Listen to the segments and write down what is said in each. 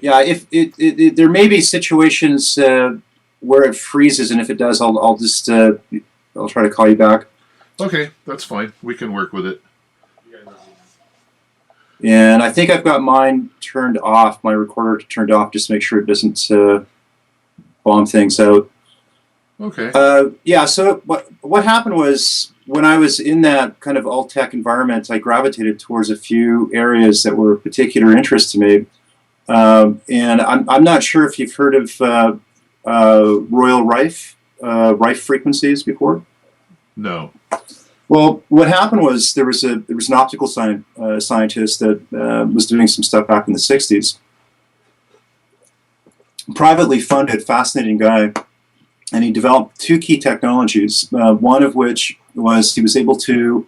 Yeah, if there may be situations where it freezes, and if it does, I'll just I'll try to call you back. Okay, that's fine. We can work with it. And I think I've got mine turned off, my recorder turned off, just to make sure it doesn't bomb things out. Okay. Yeah, so what happened was, when I was in that kind of alt-tech environment, I gravitated towards a few areas that were of particular interest to me. And I'm not sure if you've heard of Royal Rife, Rife frequencies before? No. Well, what happened was there was an optical scientist that was doing some stuff back in the 60s. Privately funded, fascinating guy, and he developed two key technologies. One of which was he was able to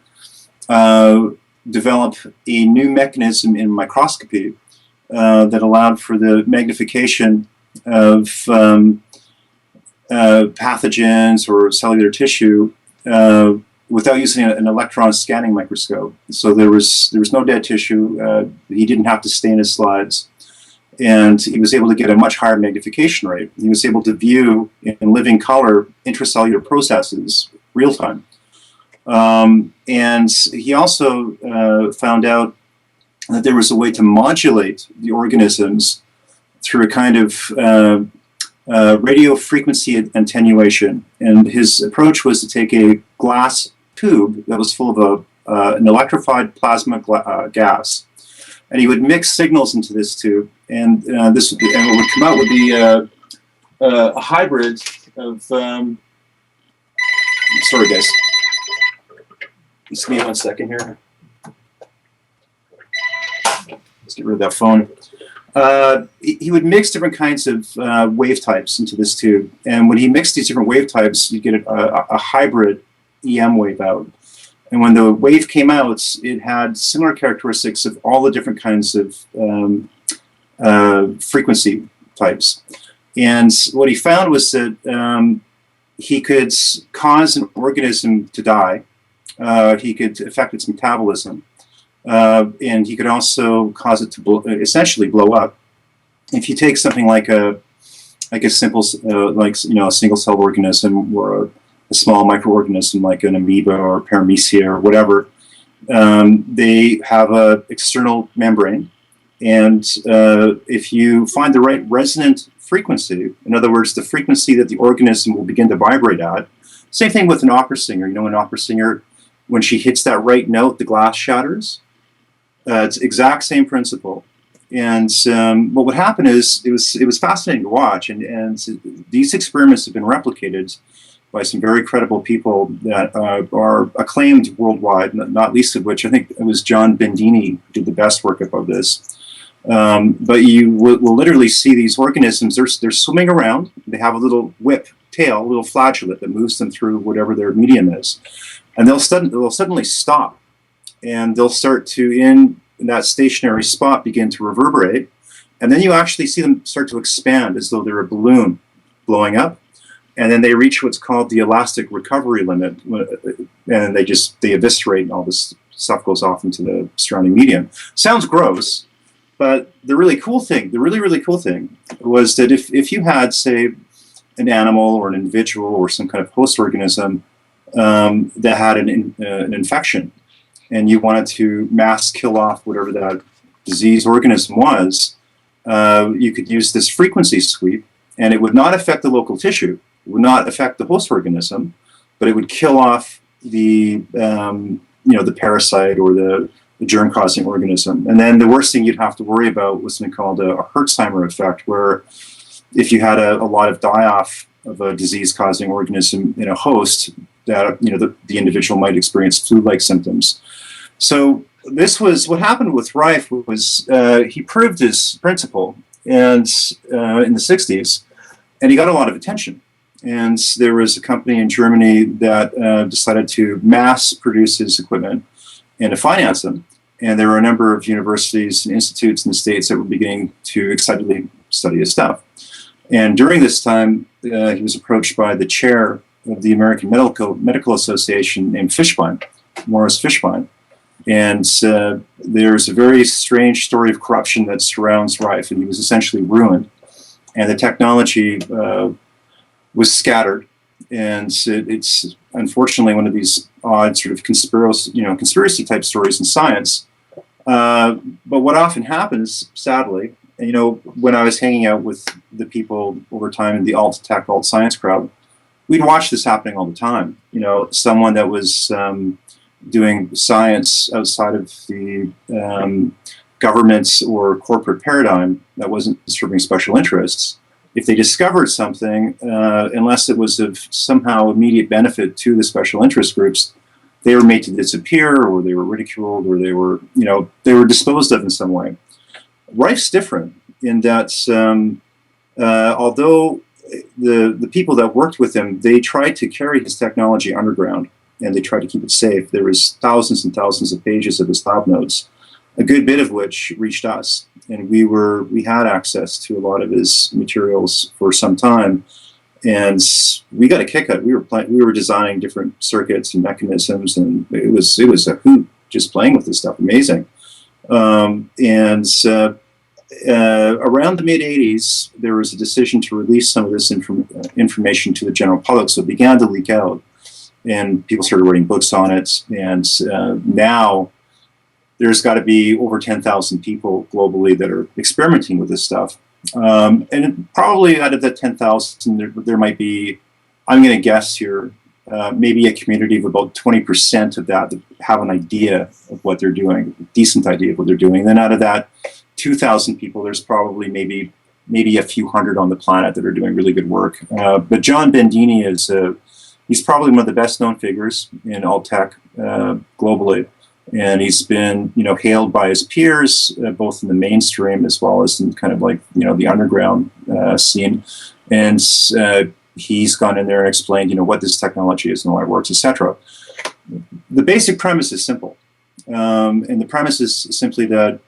develop a new mechanism in microscopy that allowed for the magnification of pathogens or cellular tissue without using an electron scanning microscope. So there was no dead tissue. He didn't have to stain his slides, and he was able to get a much higher magnification rate. He was able to view in living color intracellular processes real time. And he also found out that there was a way to modulate the organisms through a kind of radio frequency attenuation. And his approach was to take a glass tube that was full of an electrified plasma gas, and he would mix signals into this tube, and what would come out would be a hybrid of. Sorry, guys. Just give me 1 second here. Let's get rid of that phone. He would mix different kinds of wave types into this tube, and when he mixed these different wave types, you get a hybrid EM wave out. And when the wave came out, it had similar characteristics of all the different kinds of frequency types. And what he found was that he could cause an organism to die. He could affect its metabolism. And he could also cause it to essentially blow up. If you take something like a simple, a single cell organism, or a small microorganism like an amoeba or paramecia or whatever, they have an external membrane, and if you find the right resonant frequency, in other words, the frequency that the organism will begin to vibrate at, same thing with an opera singer. You know, an opera singer, when she hits that right note, the glass shatters. It's exact same principle. And what would happen is, it was fascinating to watch, and these experiments have been replicated by some very credible people that are acclaimed worldwide, not least of which I think it was John Bendini who did the best work of this. But you will literally see these organisms, they're swimming around, they have a little whip tail, a little flagellate that moves them through whatever their medium is. And they'll suddenly stop, and they'll start to, in that stationary spot, begin to reverberate. And then you actually see them start to expand as though they're a balloon blowing up. And then they reach what's called the elastic recovery limit, and they eviscerate, and all this stuff goes off into the surrounding medium. Sounds gross, but the really cool thing was that if you had, say, an animal or an individual or some kind of host organism that had an infection, and you wanted to mass kill off whatever that disease organism was, you could use this frequency sweep, and it would not affect the local tissue. It would not affect the host organism, but it would kill off the the parasite or the germ-causing organism. And then the worst thing you'd have to worry about was something called a Herxheimer effect, where if you had a lot of die-off of a disease-causing organism in a host, that the individual might experience flu-like symptoms. So this was what happened with Rife. Was he proved his principle, and in the 60s, and he got a lot of attention. And there was a company in Germany that decided to mass produce his equipment and to finance them. And there were a number of universities and institutes in the States that were beginning to excitedly study his stuff. And during this time, he was approached by the chair of the American Medical Association named Fishbein, Morris Fishbein. And there's a very strange story of corruption that surrounds Rife, and he was essentially ruined. And the technology was scattered. And it's unfortunately one of these odd sort of conspiracy type stories in science. But what often happens, sadly, when I was hanging out with the people over time in the alt tech, alt science crowd, we'd watch this happening all the time. Someone that was doing science outside of the government's or corporate paradigm that wasn't serving special interests, if they discovered something, unless it was of somehow immediate benefit to the special interest groups, they were made to disappear, or they were ridiculed, or they were disposed of in some way. Rife's different in that although the people that worked with him, they tried to carry his technology underground, and they tried to keep it safe. There was thousands and thousands of pages of his lab notes, a good bit of which reached us, and we had access to a lot of his materials for some time, and we got a kick out. We were designing different circuits and mechanisms, and it was a hoot just playing with this stuff. Amazing. Around the mid-'80s, there was a decision to release some of this information to the general public, so it began to leak out, and people started writing books on it, and now there's got to be over 10,000 people globally that are experimenting with this stuff. And probably out of that 10,000, there might be, I'm going to guess here, maybe a community of about 20% of that have an idea of what they're doing, a decent idea of what they're doing. And then out of that 2,000 people, there's probably maybe a few hundred on the planet that are doing really good work. But John Bendini he's probably one of the best known figures in alt tech globally. And he's been, hailed by his peers, both in the mainstream as well as in kind of like, the underground scene. And he's gone in there and explained, what this technology is and why it works, etc. The basic premise is simple. And the premise is simply that,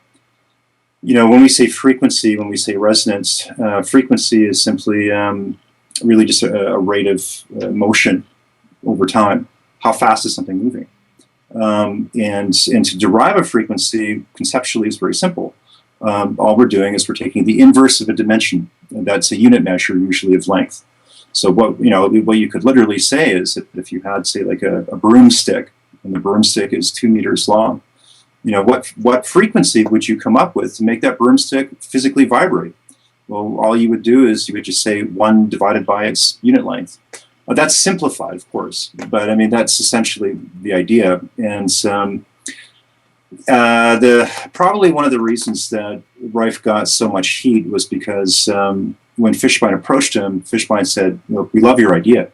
when we say frequency, when we say resonance, frequency is simply really just a rate of motion over time. How fast is something moving? And to derive a frequency conceptually is very simple. All we're doing is we're taking the inverse of a dimension, and that's a unit measure, usually of length. So what you could literally say is that if you had, say, like a broomstick, and the broomstick is 2 meters long, what frequency would you come up with to make that broomstick physically vibrate? Well, all you would do is you would just say 1 divided by its unit length. That's simplified, of course, but I mean, that's essentially the idea. And probably one of the reasons that Rife got so much heat was because when Fishbein approached him, Fishbein said, we love your idea,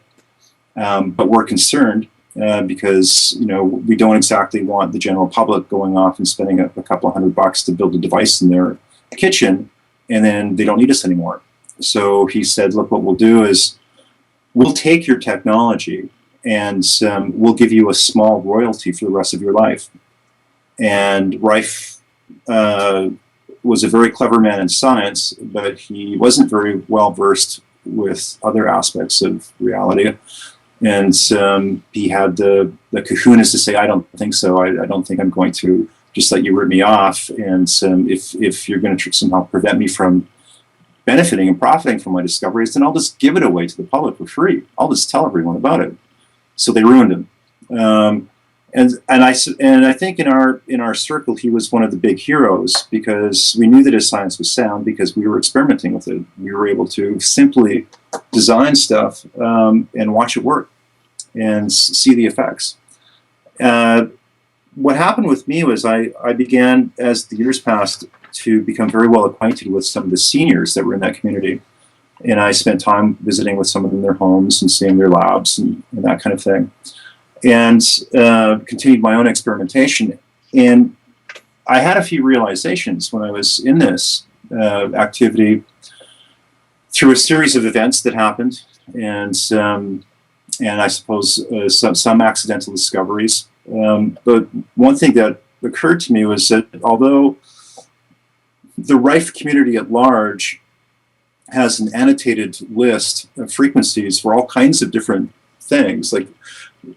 but we're concerned because, we don't exactly want the general public going off and spending a couple of $100 to build a device in their kitchen, and then they don't need us anymore. So he said, look, what we'll do is, we'll take your technology and we'll give you a small royalty for the rest of your life. And Rife was a very clever man in science, but he wasn't very well versed with other aspects of reality. And he had the kahunas to say, I don't think so. I don't think I'm going to just let you rip me off. And if you're going to somehow prevent me from benefiting and profiting from my discoveries, then I'll just give it away to the public for free. I'll just tell everyone about it. So they ruined him. And I think in our circle, he was one of the big heroes because we knew that his science was sound because we were experimenting with it. We were able to simply design stuff and watch it work and see the effects. What happened with me was I began, as the years passed, to become very well acquainted with some of the seniors that were in that community. And I spent time visiting with some of them in their homes and seeing their labs and that kind of thing. And continued my own experimentation. And I had a few realizations when I was in this activity through a series of events that happened, and I suppose some accidental discoveries. But one thing that occurred to me was that although the Rife community at large has an annotated list of frequencies for all kinds of different things. Like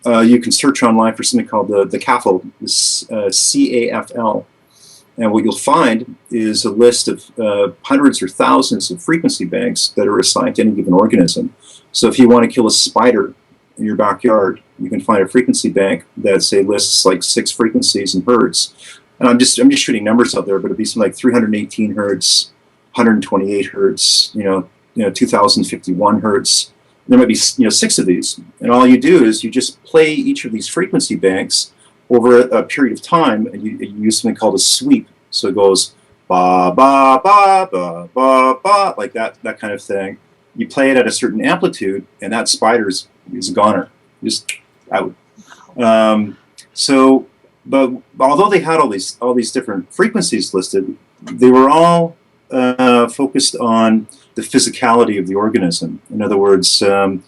you can search online for something called the CAFL, CAFL. And what you'll find is a list of hundreds or thousands of frequency banks that are assigned to any given organism. So if you want to kill a spider in your backyard, you can find a frequency bank that, say, lists like 6 frequencies in hertz. And I'm just shooting numbers out there, but it'd be something like 318 hertz, 128 hertz, 2051 hertz. There might be 6 of these, and all you do is you just play each of these frequency banks over a period of time, and you use something called a sweep. So it goes ba ba ba ba ba ba, like that kind of thing. You play it at a certain amplitude, and that spider is a goner, just out. But although they had all these different frequencies listed, they were all focused on the physicality of the organism. In other words, and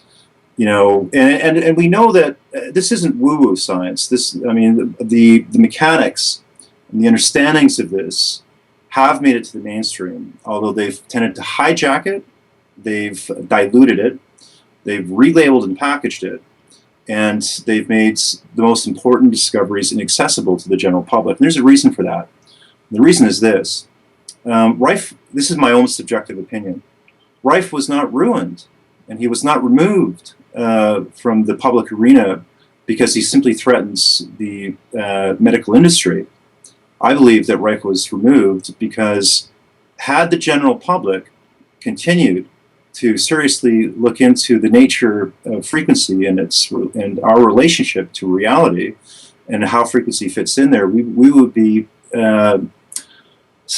we know that this isn't woo-woo science. The mechanics and the understandings of this have made it to the mainstream, although they've tended to hijack it, they've diluted it, they've relabeled and packaged it, and they've made the most important discoveries inaccessible to the general public. And there's a reason for that. The reason is this. Rife, this is my own subjective opinion, Rife was not ruined, and he was not removed from the public arena because he simply threatens the medical industry. I believe that Rife was removed because had the general public continued to seriously look into the nature of frequency and our relationship to reality and how frequency fits in there, we would be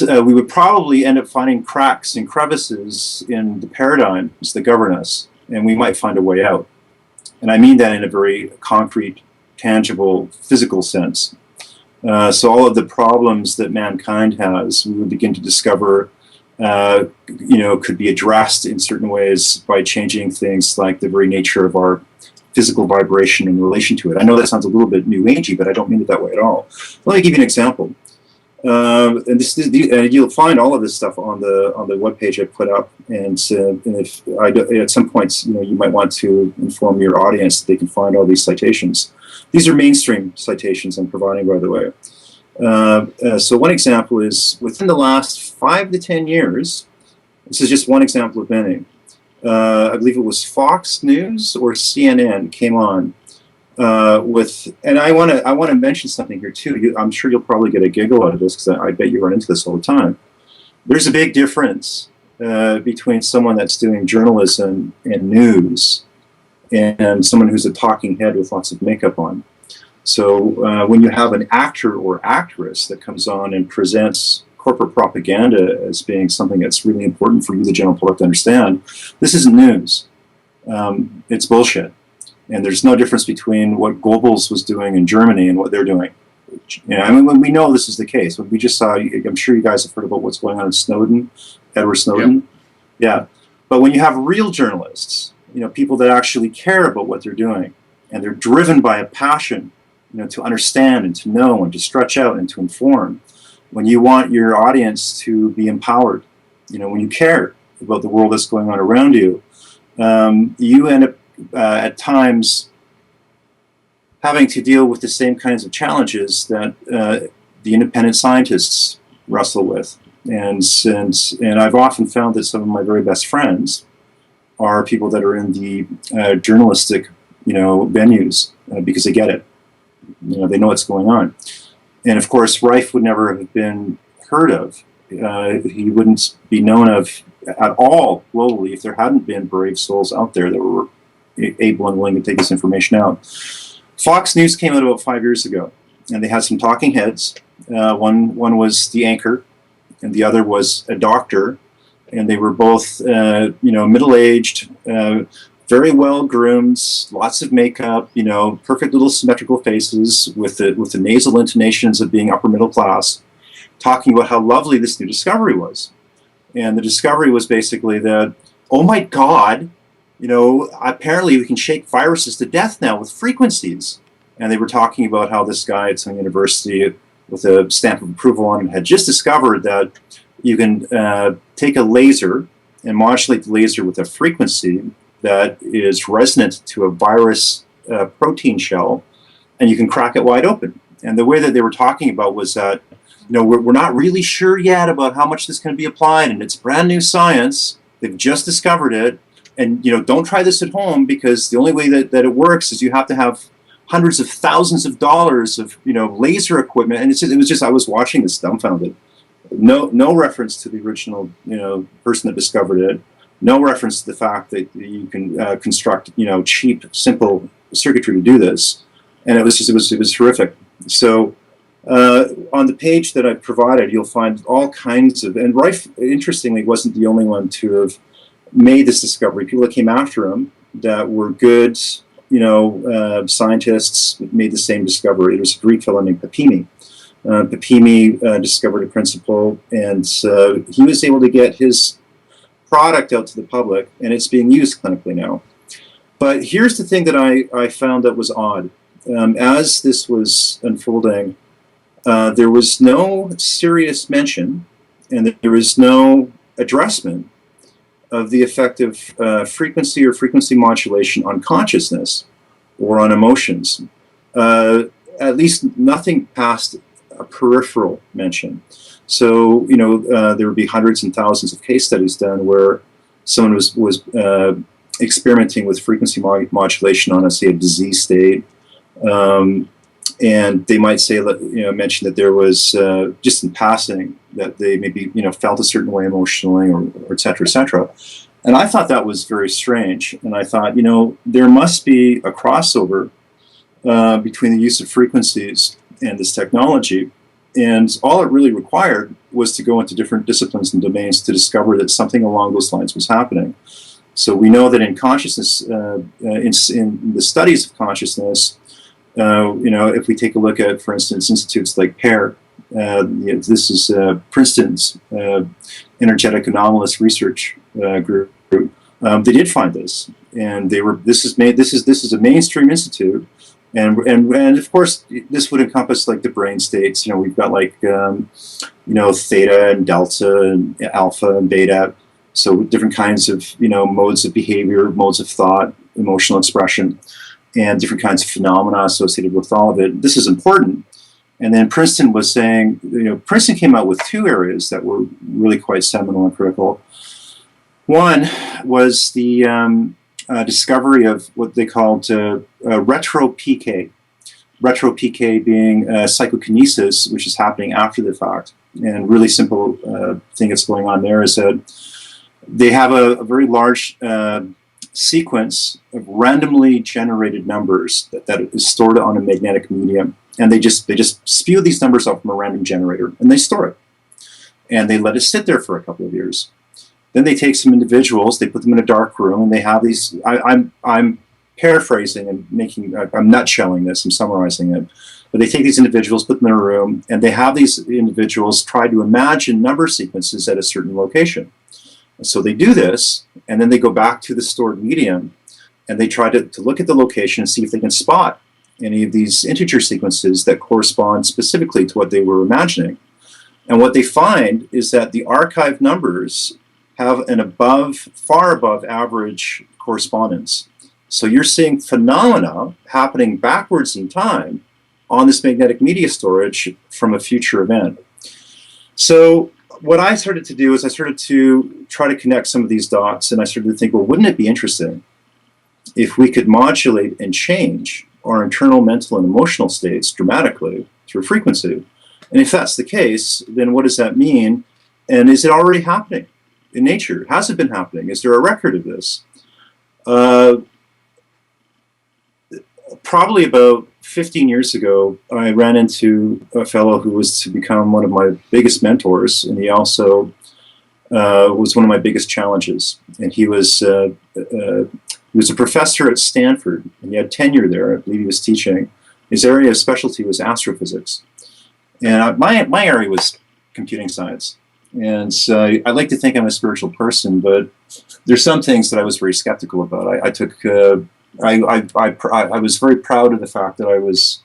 we would probably end up finding cracks and crevices in the paradigms that govern us, and we might find a way out. And I mean that in a very concrete, tangible, physical sense. So all of the problems that mankind has, we would begin to discover, could be addressed in certain ways by changing things like the very nature of our physical vibration in relation to it. I know that sounds a little bit new agey, but I don't mean it that way at all. Let me give you an example. And you'll find all of this stuff on the webpage I put up. And if at some points, you might want to inform your audience that they can find all these citations. These are mainstream citations I'm providing, by the way. So one example is within the last 5 to 10 years. This is just one example of many. I believe it was Fox News or CNN came on. And I want to mention something here too. I'm sure you'll probably get a giggle out of this because I bet you run into this all the time. There's a big difference between someone that's doing journalism and news and someone who's a talking head with lots of makeup on. So when you have an actor or actress that comes on and presents corporate propaganda as being something that's really important for you, the general public, to understand, this isn't news. It's bullshit. And there's no difference between what Goebbels was doing in Germany and what they're doing. We know this is the case. We just saw, I'm sure you guys have heard about what's going on in Edward Snowden. Yeah. But when you have real journalists, people that actually care about what they're doing, and they're driven by a passion, to understand and to know and to stretch out and to inform, when you want your audience to be empowered, when you care about the world that's going on around you, you end up at times having to deal with the same kinds of challenges that the independent scientists wrestle with. And I've often found that some of my very best friends are people that are in the journalistic, venues because they get it. They know what's going on. And of course, Rife would never have been heard of. He wouldn't be known of at all globally if there hadn't been brave souls out there that were able and willing to take this information out. Fox News came out about 5 years ago, and they had some talking heads. One was the anchor, and the other was a doctor, and they were both, middle-aged, very well groomed, lots of makeup, perfect little symmetrical faces with the nasal intonations of being upper middle class, talking about how lovely this new discovery was. And the discovery was basically that, oh my God, apparently we can shake viruses to death now with frequencies. And they were talking about how this guy at some university with a stamp of approval on it had just discovered that you can take a laser and modulate the laser with a frequency that is resonant to a virus protein shell, and you can crack it wide open. And the way that they were talking about was that, we're not really sure yet about how much this can be applied, and it's brand new science. They've just discovered it, and don't try this at home, because the only way that it works is you have to have hundreds of thousands of dollars of laser equipment. And it was just I was watching this dumbfounded. No reference to the original person that discovered it. No reference to the fact that you can construct cheap, simple circuitry to do this. And it was horrific. So on the page that I've provided, you'll find all kinds of, and Rife, interestingly, wasn't the only one to have made this discovery. People that came after him that were good, scientists made the same discovery. There was a Greek fellow named Papimi. Papimi discovered a principle, and he was able to get his product out to the public, and it's being used clinically now. But here's the thing that I found that was odd. As this was unfolding, there was no serious mention, and there was no addressment of the effect of frequency or frequency modulation on consciousness or on emotions. At least nothing past a peripheral mention. So, there would be hundreds and thousands of case studies done where someone was experimenting with frequency modulation on, say, a disease state. And they might say, mention that there was, just in passing, that they maybe, felt a certain way emotionally, or et cetera, et cetera. And I thought that was very strange. And I thought, there must be a crossover between the use of frequencies and this technology. And all it really required was to go into different disciplines and domains to discover that something along those lines was happening. So we know that in consciousness, in the studies of consciousness, if we take a look at, for instance, institutes like PAIR, this is Princeton's energetic anomalous research group. They did find this, and this is a mainstream institute, and of course this would encompass like the brain states. We've got like theta and delta and alpha and beta, so different kinds of modes of behavior, modes of thought, emotional expression, and different kinds of phenomena associated with all of it. This is important. And then Princeton was saying, Princeton came out with two areas that were really quite seminal and critical. One was the discovery of what they called retro PK. Retro PK being psychokinesis, which is happening after the fact. And really simple thing that's going on there is that they have a very large sequence of randomly generated numbers that is stored on a magnetic medium, and they just spew these numbers out from a random generator, and they store it, and they let it sit there for a couple of years. Then they take some individuals, they put them in a dark room, and they have these. I'm paraphrasing and I'm nutshelling this, I'm summarizing it, but they take these individuals, put them in a room, and they have these individuals try to imagine number sequences at a certain location. So they do this, and then they go back to the stored medium, and they try to look at the location and see if they can spot any of these integer sequences that correspond specifically to what they were imagining. And what they find is that the archived numbers have an far above average correspondence. So you're seeing phenomena happening backwards in time on this magnetic media storage from a future event. So what I started to do is I started to try to connect some of these dots, and I started to think, well, wouldn't it be interesting if we could modulate and change our internal mental and emotional states dramatically through frequency? And if that's the case, then what does that mean? And is it already happening in nature? Has it been happening? Is there a record of this? Probably about 15 years ago, I ran into a fellow who was to become one of my biggest mentors, and he also was one of my biggest challenges. And he was a professor at Stanford, and he had tenure there. I believe he was teaching. His area of specialty was astrophysics, and my area was computing science. And so I like to think I'm a spiritual person, but there's some things that I was very skeptical about. I was very proud of the fact that I was,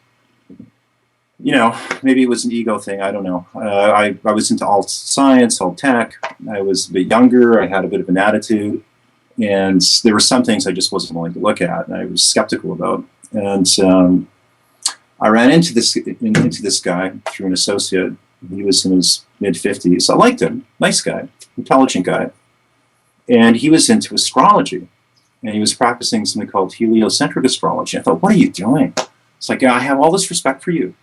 maybe it was an ego thing, I don't know. I was into alt science, alt tech. I was a bit younger, I had a bit of an attitude. And there were some things I just wasn't willing to look at, and I was skeptical about. And I ran into this guy through an associate. He was in his mid-50s. I liked him. Nice guy, intelligent guy. And he was into astrology. And he was practicing something called heliocentric astrology. I thought, what are you doing? It's like, I have all this respect for you.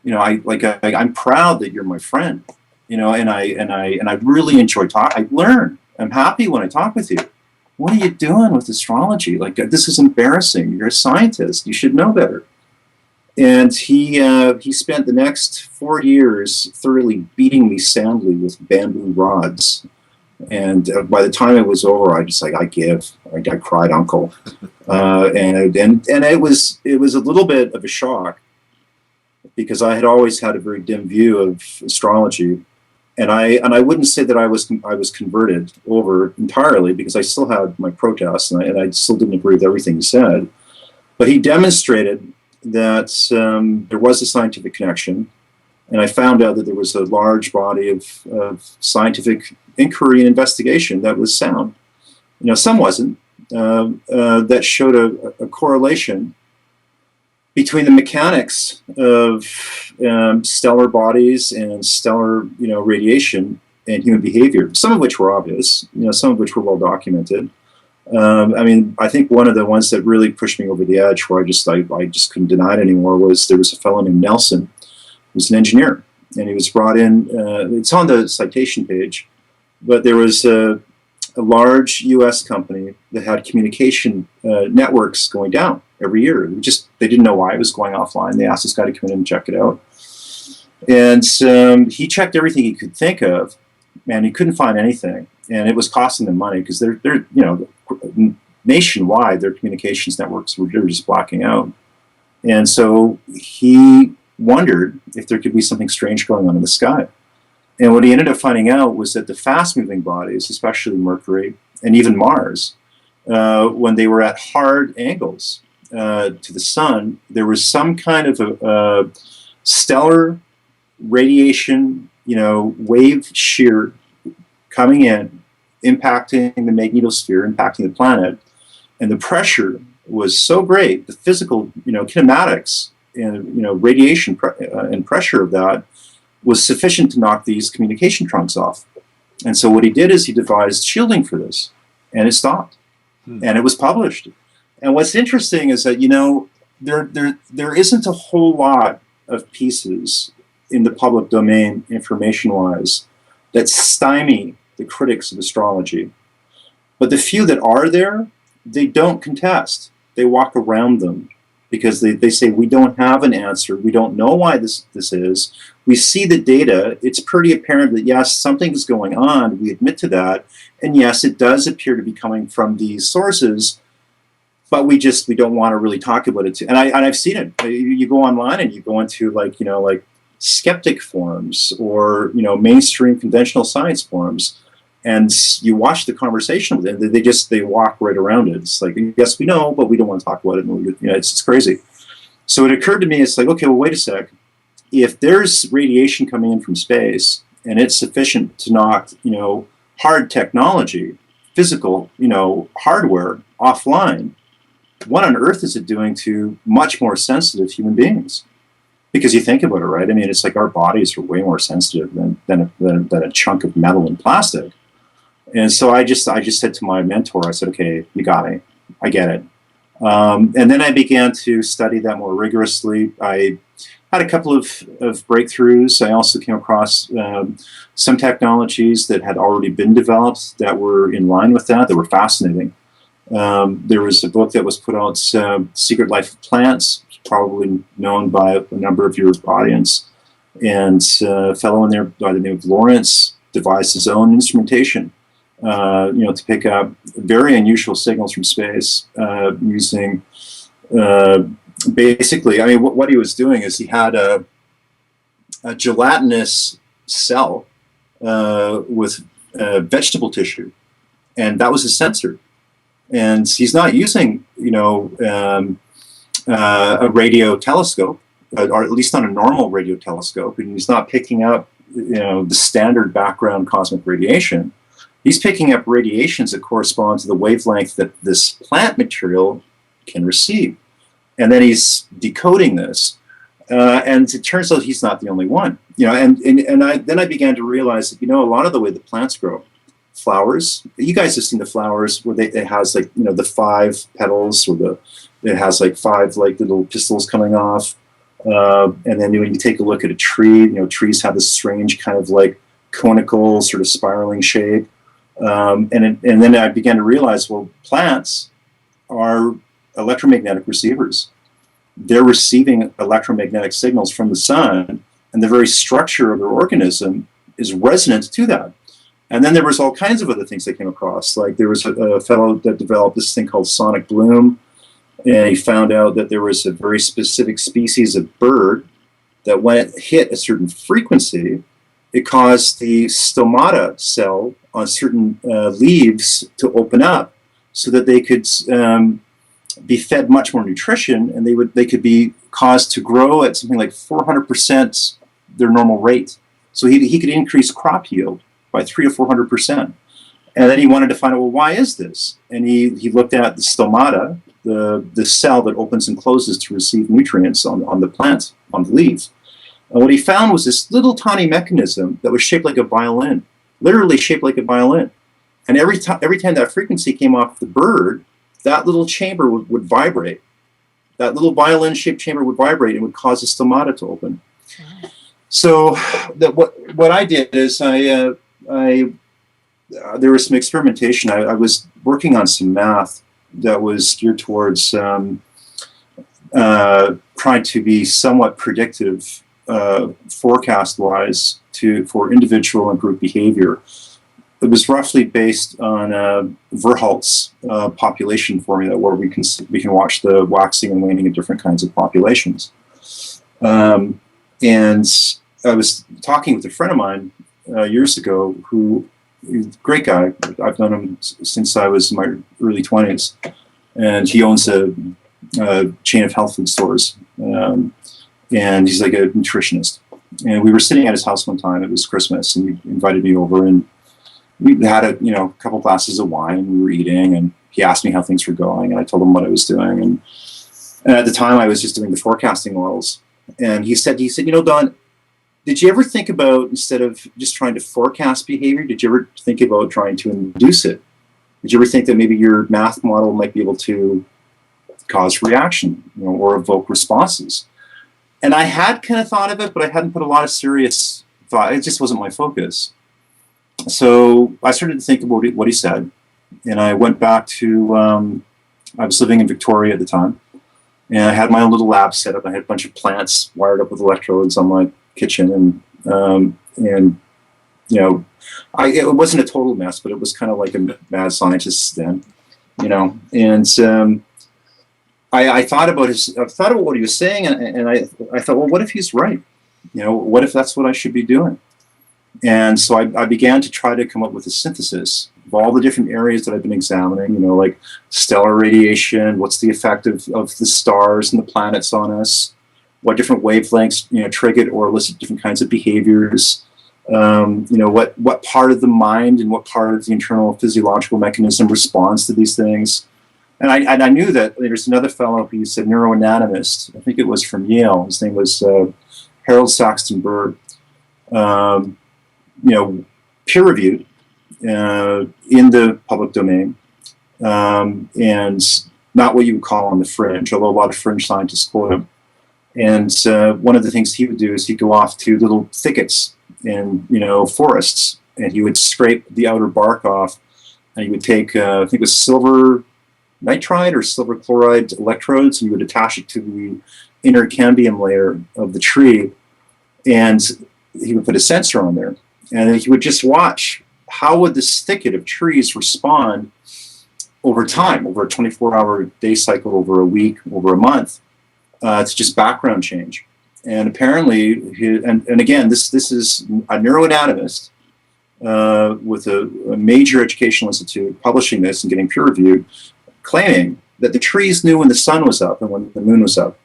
You know, I'm proud that you're my friend. You know, and I really enjoy talking. I learn. I'm happy when I talk with you. What are you doing with astrology? Like, this is embarrassing. You're a scientist. You should know better. And he spent the next 4 years thoroughly beating me soundly with bamboo rods. And by the time it was over, I just I cried uncle. And it was a little bit of a shock, because I had always had a very dim view of astrology. And I wouldn't say that I was converted over entirely, because I still had my protests, and I still didn't agree with everything he said. But he demonstrated that there was a scientific connection, and I found out that there was a large body of scientific inquiry and investigation that was sound. You know, some wasn't. That showed a correlation between the mechanics of stellar bodies and stellar, radiation and human behavior. Some of which were obvious. Some of which were well documented. I think one of the ones that really pushed me over the edge, where I just couldn't deny it anymore, was there was a fellow named Nelson, who was an engineer, and he was brought in. It's on the citation page, but there was a large U.S. company that had communication networks going down every year. They didn't know why it was going offline. They asked this guy to come in and check it out, and he checked everything he could think of, and he couldn't find anything. And it was costing them money, because they're nationwide, their communications networks were just blacking out. And so he wondered if there could be something strange going on in the sky. And what he ended up finding out was that the fast-moving bodies, especially Mercury and even Mars, when they were at hard angles to the sun, there was some kind of a stellar radiation, wave shear coming in, impacting the magnetosphere, impacting the planet, and the pressure was so great, the physical, kinematics and radiation and pressure of that was sufficient to knock these communication trunks off. And so what he did is he devised shielding for this, and it stopped, and it was published. And what's interesting is that there isn't a whole lot of pieces in the public domain, information-wise, that stymie the critics of astrology. But the few that are there, they don't contest. They walk around them, because they say, we don't have an answer. We don't know why this is. We see the data. It's pretty apparent that, yes, something is going on. We admit to that. And yes, it does appear to be coming from these sources, but we don't want to really talk about it. And I've seen it. You go online and you go into like skeptic forums or mainstream conventional science forums, and you watch the conversation with them. They walk right around it. It's like, yes, we know, but we don't want to talk about it. And it's crazy. So it occurred to me, it's like, okay, well, wait a sec. If there's radiation coming in from space and it's sufficient to knock hard technology, physical hardware offline, what on earth is it doing to much more sensitive human beings? Because you think about it, right? I mean, it's like our bodies are way more sensitive than a chunk of metal and plastic. And so I just said to my mentor, I said, okay, you got me. I get it. And then I began to study that more rigorously. I had a couple of breakthroughs. I also came across some technologies that had already been developed that were in line with that were fascinating. There was a book that was put out, Secret Life of Plants, probably known by a number of your audience. And a fellow in there by the name of Lawrence devised his own instrumentation, to pick up very unusual signals from space using basically, what he was doing is he had a gelatinous cell with vegetable tissue, and that was his sensor. And he's not using, a radio telescope, or at least not a normal radio telescope, and he's not picking up, the standard background cosmic radiation. he's picking up radiations that correspond to the wavelength that this plant material can receive. And then he's decoding this. And it turns out he's not the only one. Then I began to realize that, a lot of the way the plants grow, flowers, you guys have seen the flowers where it has like, the 5 petals, or it has like 5 like little pistils coming off. And then when you take a look at a tree, trees have this strange kind of like conical sort of spiraling shape. And then I began to realize, well, plants are electromagnetic receivers. They're receiving electromagnetic signals from the sun, and the very structure of their organism is resonant to that. And then there was all kinds of other things I came across. Like there was a fellow that developed this thing called sonic bloom, and he found out that there was a very specific species of bird that when it hit a certain frequency, it caused the stomata cell on certain leaves to open up so that they could be fed much more nutrition, and they could be caused to grow at something like 400% their normal rate. So he could increase crop yield by 300 to 400%. And then he wanted to find out, well, why is this? And he looked at the stomata, the cell that opens and closes to receive nutrients on the plant, on the leaves. And what he found was this little tiny mechanism that was shaped like a violin, literally shaped like a violin. And every time that frequency came off the bird, that little chamber would vibrate. That little violin-shaped chamber would vibrate and would cause the stomata to open. Wow. So what I did is there was some experimentation. I was working on some math that was geared towards trying to be somewhat predictive, forecast-wise, for individual and group behavior. It was roughly based on Verhult's population formula, where we can watch the waxing and waning of different kinds of populations. And I was talking with a friend of mine years ago, who is a great guy. I've known him since I was in my early 20s, and he owns a chain of health food stores, and he's like a nutritionist. And we were sitting at his house one time. It was Christmas, and he invited me over, and we had a couple glasses of wine. We were eating, and he asked me how things were going, and I told him what I was doing. And at the time, I was just doing the forecasting models. And he said, Don, did you ever think about, instead of just trying to forecast behavior, did you ever think about trying to induce it? Did you ever think that maybe your math model might be able to cause reaction, or evoke responses? And I had kind of thought of it, but I hadn't put a lot of serious thought. It just wasn't my focus. So I started to think about what he said, and I went back to, I was living in Victoria at the time, and I had my own little lab set up. I had a bunch of plants wired up with electrodes on my kitchen, and it wasn't a total mess, but it was kind of like a mad scientist then, and I thought about what he was saying, and I thought, well, what if he's right? What if that's what I should be doing? And so I began to try to come up with a synthesis of all the different areas that I've been examining, like stellar radiation, what's the effect of the stars and the planets on us, what different wavelengths, trigger or elicit different kinds of behaviors, what part of the mind and what part of the internal physiological mechanism responds to these things. And I knew that there's another fellow who's a neuroanatomist. I think it was from Yale. His name was Harold Saxton Bird. Peer-reviewed in the public domain, and not what you would call on the fringe, although a lot of fringe scientists quote him. And one of the things he would do is he'd go off to little thickets in forests, and he would scrape the outer bark off, and he would take, I think it was silver nitride or silver chloride electrodes, and he would attach it to the inner cambium layer of the tree, and he would put a sensor on there. And he would just watch how would this thicket of trees respond over time, over a 24-hour day cycle, over a week, over a month. It's just background change. And apparently, and again, this is a neuroanatomist with a major educational institute publishing this and getting peer-reviewed, claiming that the trees knew when the sun was up and when the moon was up.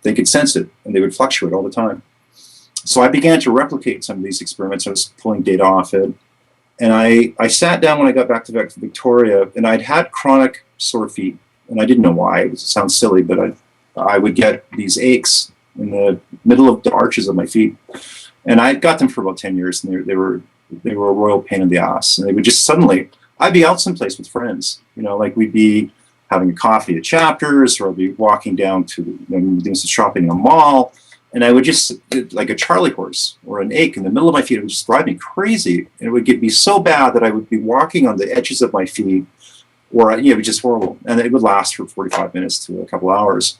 They could sense it, and they would fluctuate all the time. So I began to replicate some of these experiments. I was pulling data off it. And I sat down when I got back to Victoria, and I'd had chronic sore feet, and I didn't know why. It sounds silly, but I would get these aches in the middle of the arches of my feet. And I got them for about 10 years, and they were a royal pain in the ass. And they would just suddenly, I'd be out someplace with friends, like we'd be having a coffee at Chapters, or I'd be walking down to, doing some shopping in a mall, and I would just, like a Charlie horse or an ache in the middle of my feet, it would just drive me crazy. And it would get me so bad that I would be walking on the edges of my feet, or, it was just horrible. And it would last for 45 minutes to a couple hours.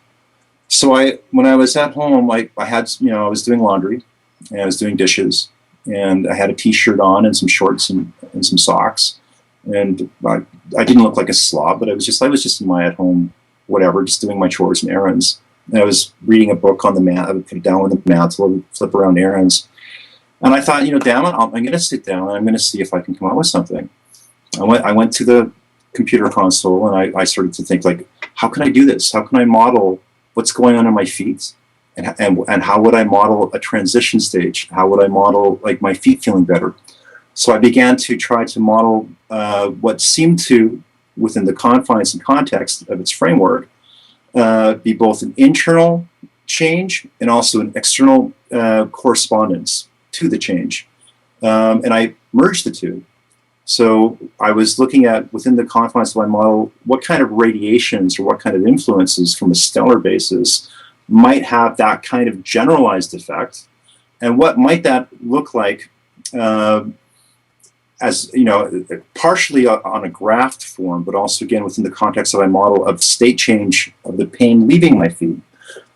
So when I was at home, I had, I was doing laundry, and I was doing dishes, and I had a t-shirt on and some shorts and some socks. And I didn't look like a slob, but I was just in my at-home, whatever, just doing my chores and errands. And I was reading a book on the mat. I would put it down on the mantle, I would flip around errands. And I thought, damn it, I'm going to sit down and I'm going to see if I can come up with something. I went to the computer console, and I started to think, how can I do this? How can I model what's going on in my feet? And how would I model a transition stage? How would I model my feet feeling better? So I began to try to model what seemed to, within the confines and context of its framework, be both an internal change and also an external correspondence to the change. And I merged the two. So I was looking at, within the confines of my model, what kind of radiations or what kind of influences from a stellar basis might have that kind of generalized effect, and what might that look like as, partially on a graphed form, but also, again, within the context of my model of state change of the pain leaving my feet.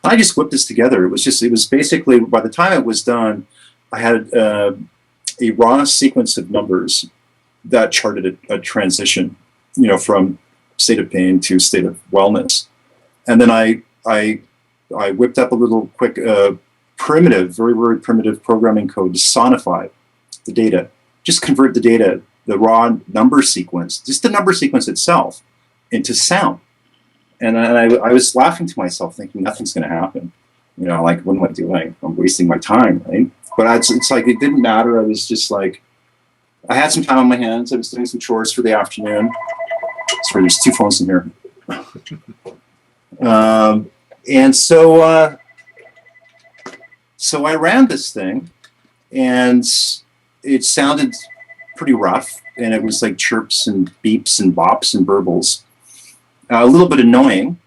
I just whipped this together. It was basically, by the time it was done, I had a raw sequence of numbers that charted a transition, from state of pain to state of wellness. And then I whipped up a little quick, primitive, very, very primitive programming code to sonify the data. Just convert the data, the raw number sequence, just the number sequence itself, into sound. And I was laughing to myself, thinking nothing's going to happen. What am I doing? I'm wasting my time, right? But it's like, it didn't matter. I was just I had some time on my hands. I was doing some chores for the afternoon. Sorry, there's two phones in here. And so I ran this thing, and it sounded pretty rough, and it was like chirps and beeps and bops and burbles. A little bit annoying,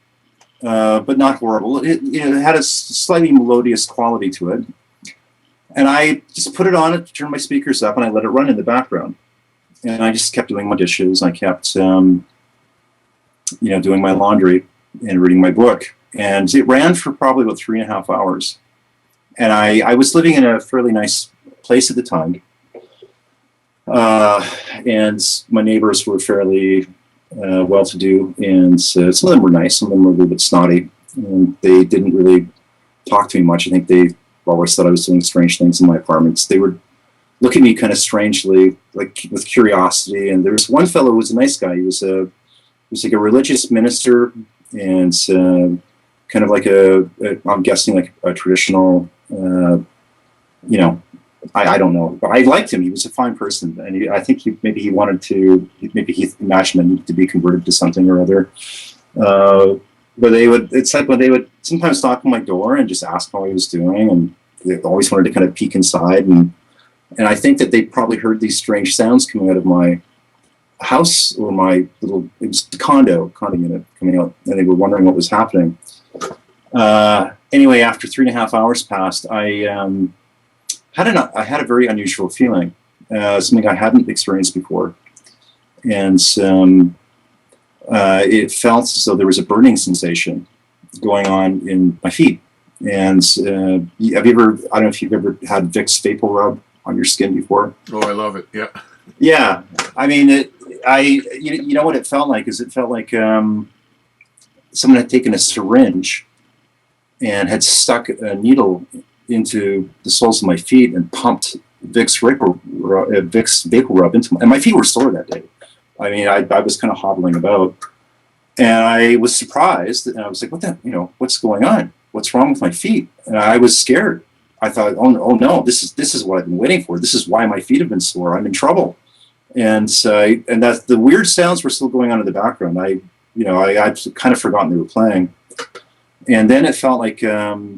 but not horrible. It had a slightly melodious quality to it. And I just put it on, turned my speakers up, and I let it run in the background. And I just kept doing my dishes. I kept, doing my laundry and reading my book. And it ran for probably about 3.5 hours. And I was living in a fairly nice place at the time. And my neighbors were fairly well-to-do, and some of them were nice, some of them were a little bit snotty, and they didn't really talk to me much. I think they always thought I was doing strange things in my apartments. They would look at me kind of strangely, with curiosity. And there was one fellow who was a nice guy. He was like a religious minister, and kind of like I'm guessing like a traditional, I don't know, but I liked him. He was a fine person, and I think he imagined I needed to be converted to something or other. But it's like when they would sometimes knock on my door and just ask how I was doing, and they always wanted to kind of peek inside, and I think that they probably heard these strange sounds coming out of my house, or my little, it was the condo unit coming out, and they were wondering what was happening. Anyway, after 3.5 hours passed, I had a very unusual feeling, something I hadn't experienced before. And it felt as though there was a burning sensation going on in my feet. And have you ever, I don't know if you've ever had Vicks Vapor Rub on your skin before? Oh, I love it. Yeah. Yeah. I mean, you know what it felt like is it felt like someone had taken a syringe and had stuck a needle into the soles of my feet and pumped Vicks Vapor Rub into and my feet were sore that day. I mean, I was kind of hobbling about, and I was surprised, and I was like, what's going on? What's wrong with my feet? And I was scared. I thought, oh no, this is what I've been waiting for. This is why my feet have been sore. I'm in trouble. and that the weird sounds were still going on in the background. I'd kind of forgotten they were playing, and then it felt like, if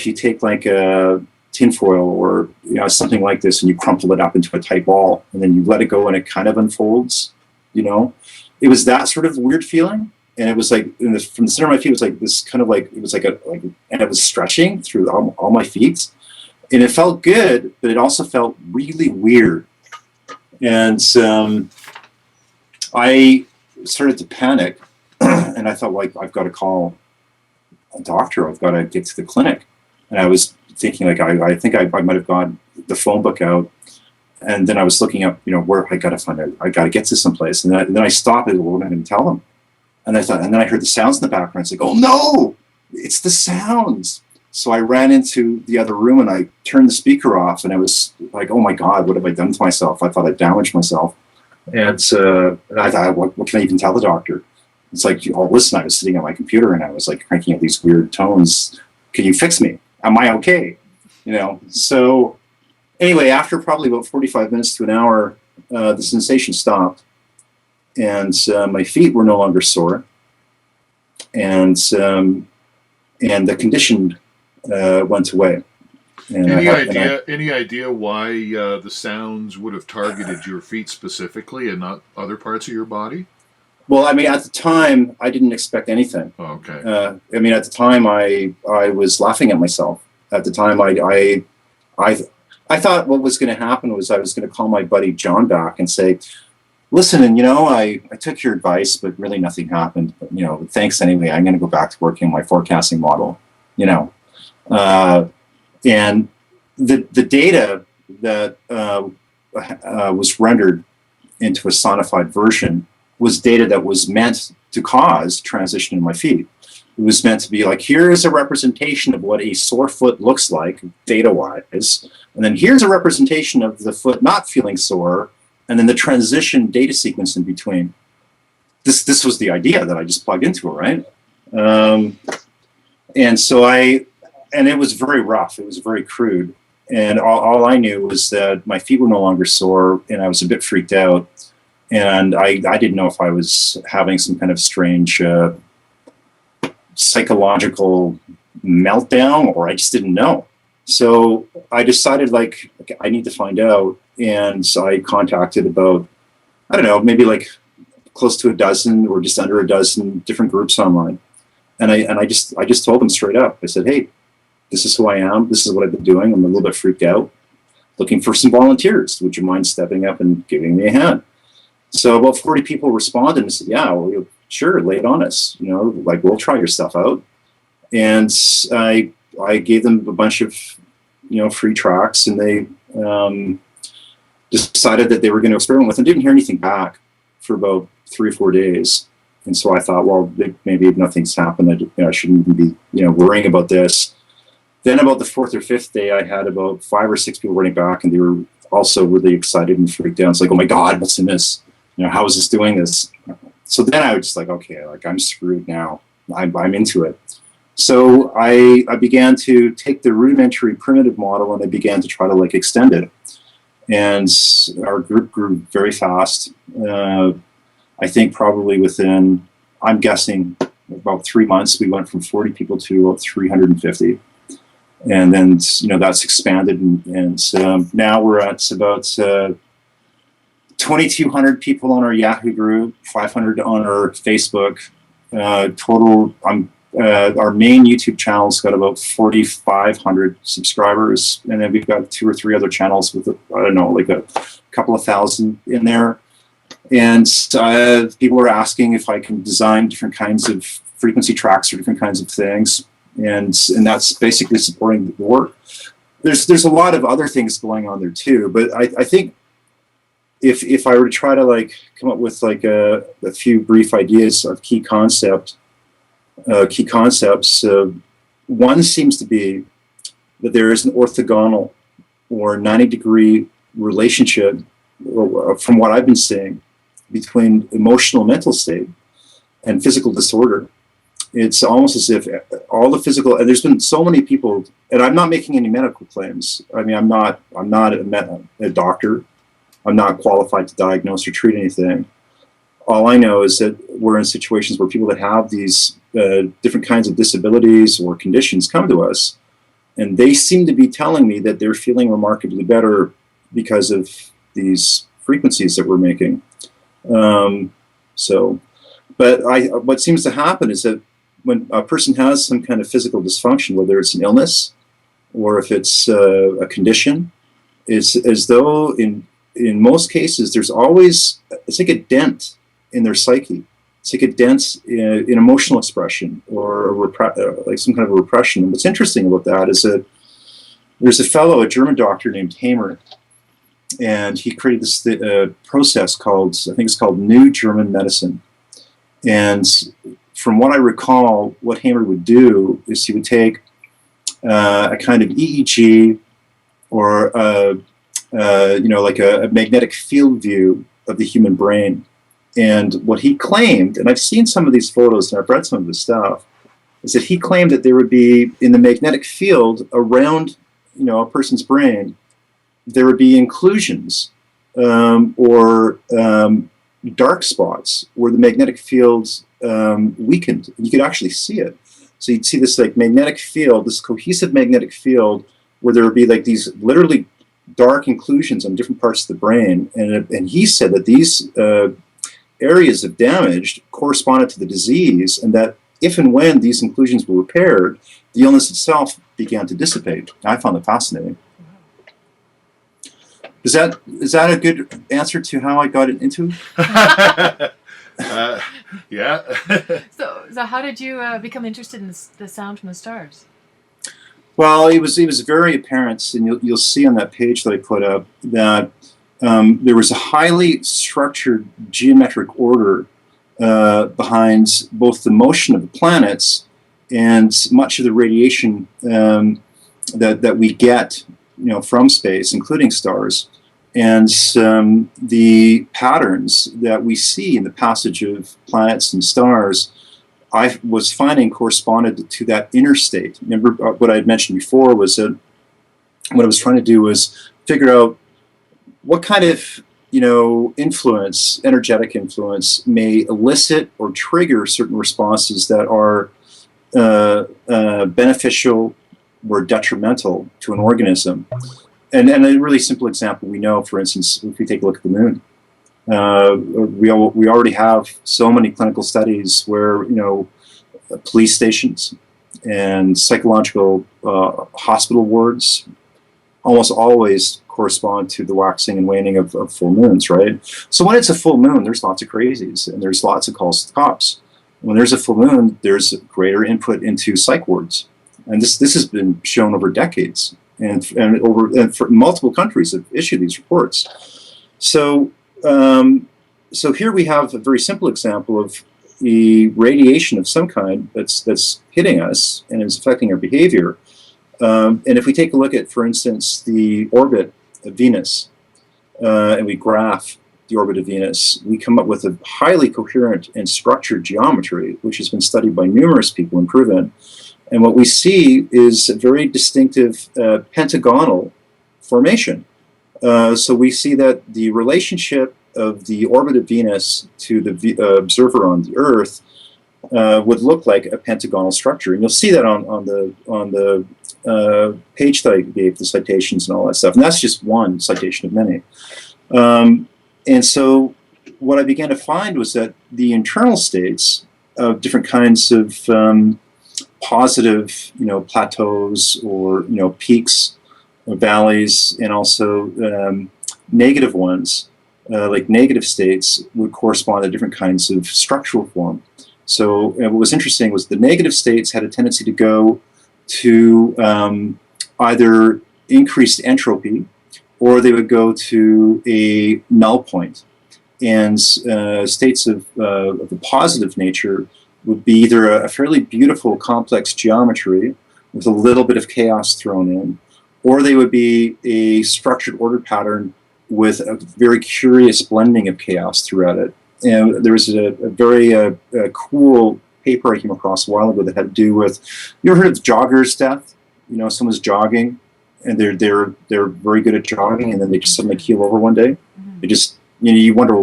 you take like a tinfoil or something like this, and you crumple it up into a tight ball, and then you let it go, and it kind of unfolds. It was that sort of weird feeling, and it was like from the center of my feet, it was like this kind of like it was like and it was stretching through all my feet, and it felt good, but it also felt really weird, and I started to panic, and I thought, like, I've got to call a doctor. I've got to get to the clinic, and I was thinking, like, I think I might have got the phone book out. And then I was looking up, where I got to find out. I got to get to someplace. And then I stopped it and tell them. And then I heard the sounds in the background. It's like, oh no, it's the sounds. So I ran into the other room and I turned the speaker off. And I was like, oh my God, what have I done to myself? I thought I damaged myself. And I thought, what can I even tell the doctor? It's like, oh, listen, I was sitting at my computer and I was like cranking out these weird tones. Can you fix me? Am I okay? So anyway, after probably about 45 minutes to an hour, the sensation stopped, and my feet were no longer sore, and the condition went away. And any idea why the sounds would have targeted your feet specifically and not other parts of your body? Well, I mean, at the time, I didn't expect anything. Oh, okay. I mean, at the time, I was laughing at myself. At the time, I thought what was going to happen was I was going to call my buddy John back and say, listen, and I took your advice, but really nothing happened. But, thanks anyway. I'm going to go back to working on my forecasting model, and the data that was rendered into a sonified version was data that was meant to cause transition in my feet. It was meant to be like, here is a representation of what a sore foot looks like data-wise, and then here's a representation of the foot not feeling sore, and then the transition data sequence in between. This was the idea that I just plugged into it, right? And it was very rough. It was very crude. And all I knew was that my feet were no longer sore, and I was a bit freaked out. And I didn't know if I was having some kind of strange psychological meltdown, or I just didn't know. So I decided, like, okay, I need to find out. And so I contacted about, I don't know, maybe like close to a dozen or just under a dozen different groups online. And I just told them straight up. I said, hey, this is who I am. This is what I've been doing. I'm a little bit freaked out. Looking for some volunteers. Would you mind stepping up and giving me a hand? So about 40 people responded and said, yeah, well, sure, lay it on us. Like, we'll try your stuff out. And I gave them a bunch of, free tracks, and they decided that they were going to experiment with them. Didn't hear anything back for about 3 or 4 days. And so I thought, well, maybe nothing's happened. I shouldn't even be, worrying about this. Then about the 4th or 5th day, I had about 5 or 6 people running back, and they were also really excited and freaked out. It's like, oh my God, what's in this? How is this doing this? So then I was just like, okay, like, I'm screwed now. I'm into it. So I began to take the rudimentary primitive model, and I began to try to, like, extend it. And our group grew very fast. I think probably within, I'm guessing, about 3 months, we went from 40 people to about 350. And then, that's expanded. And now we're at about 2,200 people on our Yahoo group, 500 on our Facebook. Total, our main YouTube channel's got about 4,500 subscribers. And then we've got 2 or 3 other channels with, I don't know, like a couple of thousand in there. And people are asking if I can design different kinds of frequency tracks or different kinds of things. And that's basically supporting the work. There's a lot of other things going on there too, but I think if I were to try to, like, come up with, like, a few brief ideas of key concepts, one seems to be that there is an orthogonal or 90-degree relationship, from what I've been seeing, between emotional mental state and physical disorder. It's almost as if all the physical, and there's been so many people, and I'm not making any medical claims. I mean, I'm not a doctor. I'm not qualified to diagnose or treat anything. All I know is that we're in situations where people that have these different kinds of disabilities or conditions come to us, and they seem to be telling me that they're feeling remarkably better because of these frequencies that we're making. What seems to happen is that when a person has some kind of physical dysfunction, whether it's an illness or if it's a condition, it's as though in most cases there's always, it's like a dent in their psyche. It's like a dent in emotional expression or like some kind of a repression. And what's interesting about that is that there's a fellow, a German doctor named Hamer, and he created this process called, I think it's called New German Medicine. And from what I recall, what Hamer would do is he would take a kind of EEG or like a magnetic field view of the human brain. And what he claimed, and I've seen some of these photos and I've read some of this stuff, is that he claimed that there would be in the magnetic field around a person's brain, there would be inclusions or dark spots where the magnetic field weakened. You could actually see it. So you'd see this like magnetic field, this cohesive magnetic field, where there would be like these literally dark inclusions on different parts of the brain. And he said that these areas of damage corresponded to the disease, and that if and when these inclusions were repaired, the illness itself began to dissipate. I found that fascinating. Is that a good answer to how I got into? Yeah. So how did you become interested in the sound from the stars? Well, it was very apparent, and you'll see on that page that I put up that there was a highly structured geometric order behind both the motion of the planets and much of the radiation that we get, from space, including stars, and the patterns that we see in the passage of planets and stars, I was finding corresponded to that inner state. Remember what I had mentioned before was that what I was trying to do was figure out what kind of influence, energetic influence, may elicit or trigger certain responses that are beneficial or detrimental to an organism. And a really simple example we know, for instance, if we take a look at the moon, we already have so many clinical studies where police stations and psychological hospital wards almost always correspond to the waxing and waning of full moons, right? So when it's a full moon, there's lots of crazies and there's lots of calls to the cops. When there's a full moon, there's greater input into psych wards, and this has been shown over decades, and for multiple countries have issued these reports. So here we have a very simple example of the radiation of some kind that's hitting us and is affecting our behavior. And if we take a look at, for instance, the orbit of Venus, and we graph the orbit of Venus, we come up with a highly coherent and structured geometry, which has been studied by numerous people and proven. And what we see is a very distinctive pentagonal formation. So we see that the relationship of the orbit of Venus to the observer on the Earth would look like a pentagonal structure, and you'll see that on the page that I gave, the citations and all that stuff. And that's just one citation of many. And so what I began to find was that the internal states of different kinds of positive, plateaus or peaks or valleys, and also negative ones, like negative states, would correspond to different kinds of structural form. So what was interesting was the negative states had a tendency to go to either increased entropy, or they would go to a null point. And states of the positive nature would be either a fairly beautiful complex geometry with a little bit of chaos thrown in, or they would be a structured order pattern with a very curious blending of chaos throughout it. And there was a very cool paper I came across a while ago that had to do with, you ever heard of jogger's death? Someone's jogging and they're very good at jogging, and then they just suddenly keel over one day. Mm-hmm. It just, you wonder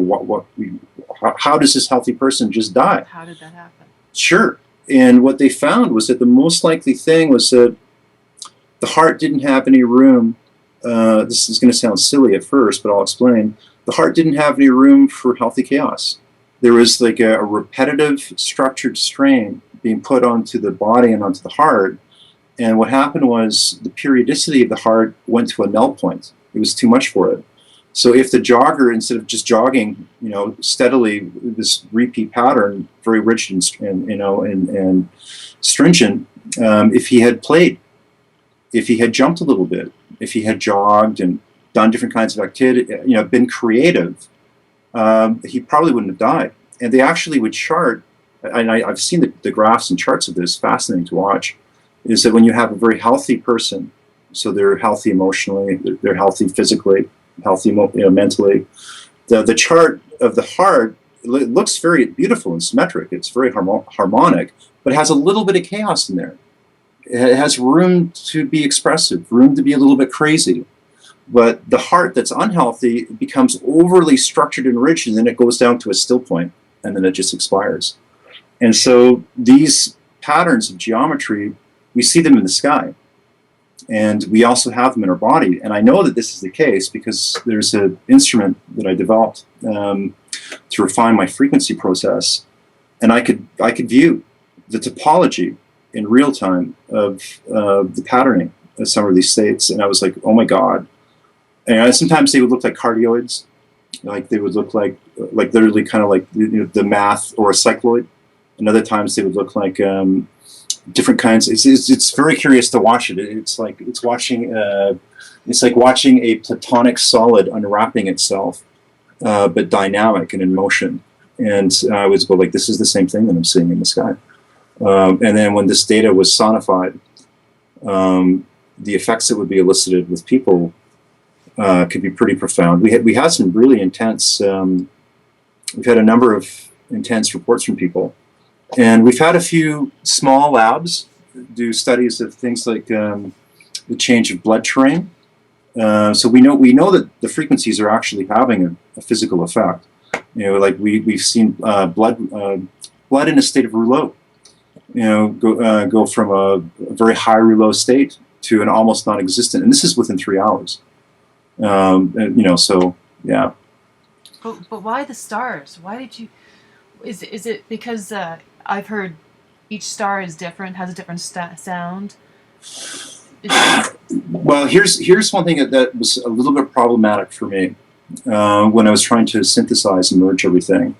how does this healthy person just die? How did that happen? Sure. And what they found was that the most likely thing was that the heart didn't have any room. This is going to sound silly at first, but I'll explain. The heart didn't have any room for healthy chaos. There was like a repetitive, structured strain being put onto the body and onto the heart. And what happened was the periodicity of the heart went to a null point. It was too much for it. So if the jogger, instead of just jogging, steadily, this repeat pattern, very rigid and stringent, if he had played, if he had jumped a little bit, if he had jogged and done different kinds of activity, been creative, he probably wouldn't have died. And they actually would chart, and I've seen the graphs and charts of this, fascinating to watch, is that when you have a very healthy person, so they're healthy emotionally, they're healthy physically, healthy mentally, the chart of the heart looks very beautiful and symmetric. It's very harmonic, but it has a little bit of chaos in there. It has room to be expressive, room to be a little bit crazy. But the heart that's unhealthy becomes overly structured and rigid, and then it goes down to a still point, and then it just expires. And so these patterns of geometry, we see them in the sky. And we also have them in our body. And I know that this is the case because there's an instrument that I developed to refine my frequency process. And I could view the topology in real time of the patterning of some of these states. And I was like, oh my God. And sometimes they would look like cardioids. Like they would look like literally kind of like the math or a cycloid. And other times they would look like different kinds. It's very curious to watch it. It's like watching a platonic solid unwrapping itself, but dynamic and in motion. And I was like, this is the same thing that I'm seeing in the sky. And then when this data was sonified, the effects that would be elicited with people could be pretty profound. We had some really intense. We've had a number of intense reports from people. And we've had a few small labs do studies of things like the change of blood terrain. So we know that the frequencies are actually having a physical effect. Like we've seen blood in a state of rouleau, go from a very high rouleau state to an almost non-existent, and this is within 3 hours. So yeah. But why the stars? Why did you? Is it because I've heard each star is different, has a different sound? Well, here's one thing that was a little bit problematic for me when I was trying to synthesize and merge everything.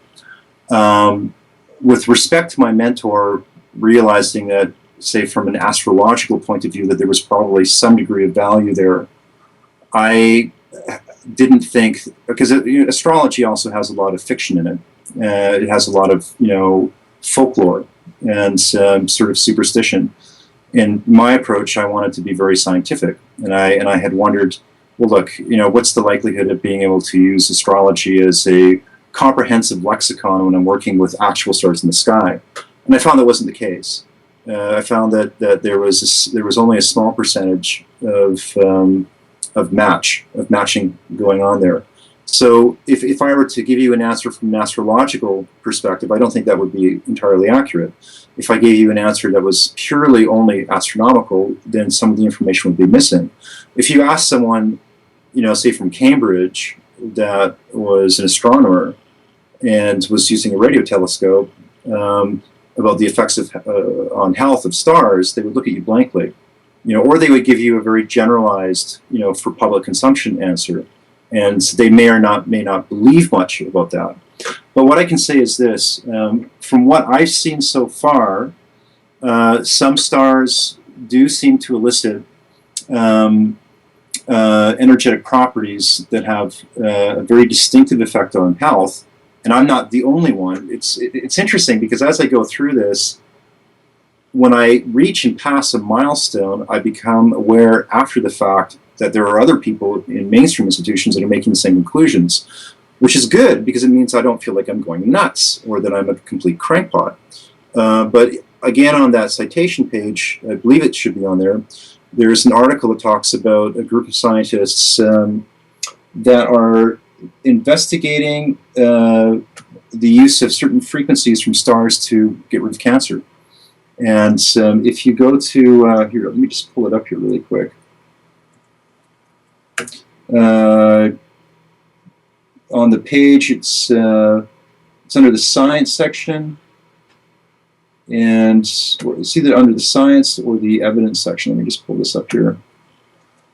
With respect to my mentor, realizing that, say, from an astrological point of view, that there was probably some degree of value there, I didn't think, because astrology also has a lot of fiction in it. It has a lot of, folklore and sort of superstition. In my approach, I wanted to be very scientific, and I had wondered, well, look, what's the likelihood of being able to use astrology as a comprehensive lexicon when I'm working with actual stars in the sky? And I found that wasn't the case. I found that there was only a small percentage of matching going on there. So if I were to give you an answer from an astrological perspective, I don't think that would be entirely accurate. If I gave you an answer that was purely only astronomical, then some of the information would be missing. If you asked someone, say from Cambridge, that was an astronomer and was using a radio telescope about the effects on health of stars, they would look at you blankly, or they would give you a very generalized, for public consumption answer. And they may not believe much about that. But what I can say is this, from what I've seen so far, some stars do seem to elicit energetic properties that have a very distinctive effect on health, and I'm not the only one. It's interesting because as I go through this, when I reach and pass a milestone, I become aware after the fact that there are other people in mainstream institutions that are making the same conclusions, which is good because it means I don't feel like I'm going nuts or that I'm a complete crankpot. But again, on that citation page, I believe it should be on there, there's an article that talks about a group of scientists that are investigating the use of certain frequencies from stars to get rid of cancer. And if you go to here, let me just pull it up here really quick. On the page, it's under the science section, and it's either under the science or the evidence section. Let me just pull this up here.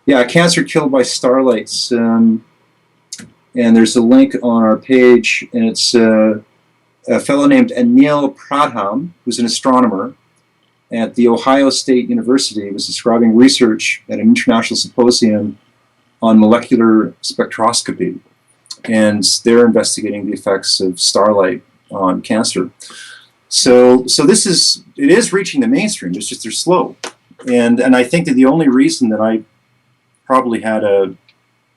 Yeah, cancer killed by starlights, and there's a link on our page, and it's a fellow named Anil Pradham, who's an astronomer at the Ohio State University, was describing research at an international symposium on molecular spectroscopy. And they're investigating the effects of starlight on cancer. So it is reaching the mainstream. It's just they're slow, and I think that the only reason that I probably had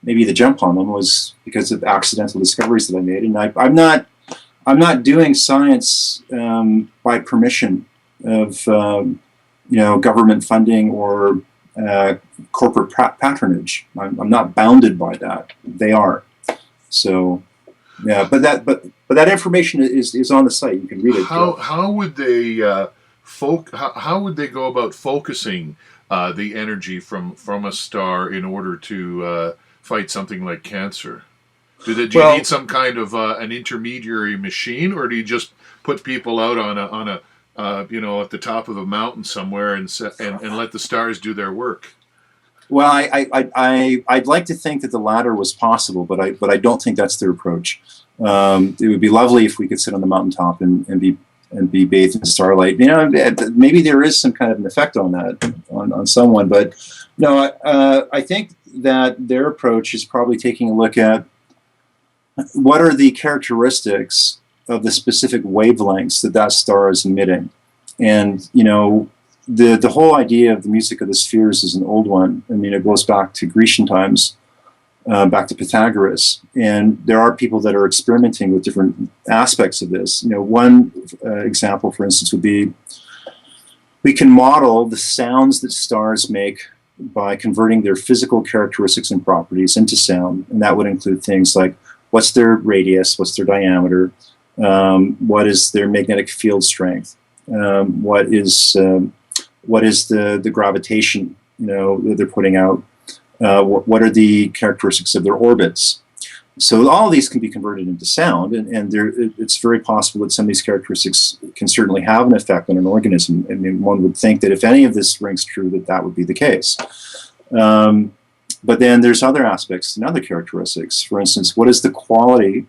maybe the jump on them was because of accidental discoveries that I made. And I'm not doing science by permission of government funding or corporate patronage. I'm not bounded by that. They are. So, yeah, but that information is on the site. You can read it. How would they how would they go about focusing the energy from a star in order to fight something like cancer? Do you need some kind of an intermediary machine, or do you just put people out on a at the top of a mountain somewhere and let the stars do their work? Well, I'd like to think that the latter was possible, but I don't think that's their approach. It would be lovely if we could sit on the mountaintop and be bathed in starlight. Maybe there is some kind of an effect on that on someone, but no. I think that their approach is probably taking a look at what are the characteristics of the specific wavelengths that star is emitting, and the whole idea of the music of the spheres is an old one. I mean, it goes back to Grecian times, back to Pythagoras, and there are people that are experimenting with different aspects of this. One example, for instance, would be we can model the sounds that stars make by converting their physical characteristics and properties into sound, and that would include things like what's their radius, what's their diameter, what is their magnetic field strength, what is the gravitation that they're putting out, what are the characteristics of their orbits. So all of these can be converted into sound, and it's very possible that some of these characteristics can certainly have an effect on an organism. I mean, one would think that if any of this rings true, that would be the case. But then there's other aspects and other characteristics. For instance, what is the quality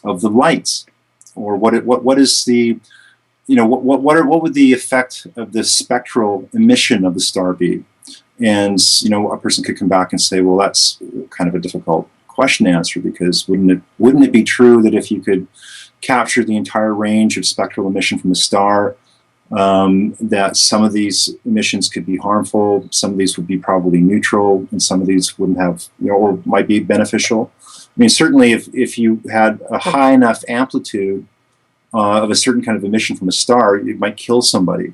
of the lights, or what is the what would the effect of the spectral emission of the star be? And a person could come back and say, well, that's kind of a difficult question to answer, because wouldn't it be true that if you could capture the entire range of spectral emission from a star, that some of these emissions could be harmful, some of these would be probably neutral, and some of these wouldn't have, or might be beneficial? I mean, certainly if you had a high enough amplitude of a certain kind of emission from a star, it might kill somebody.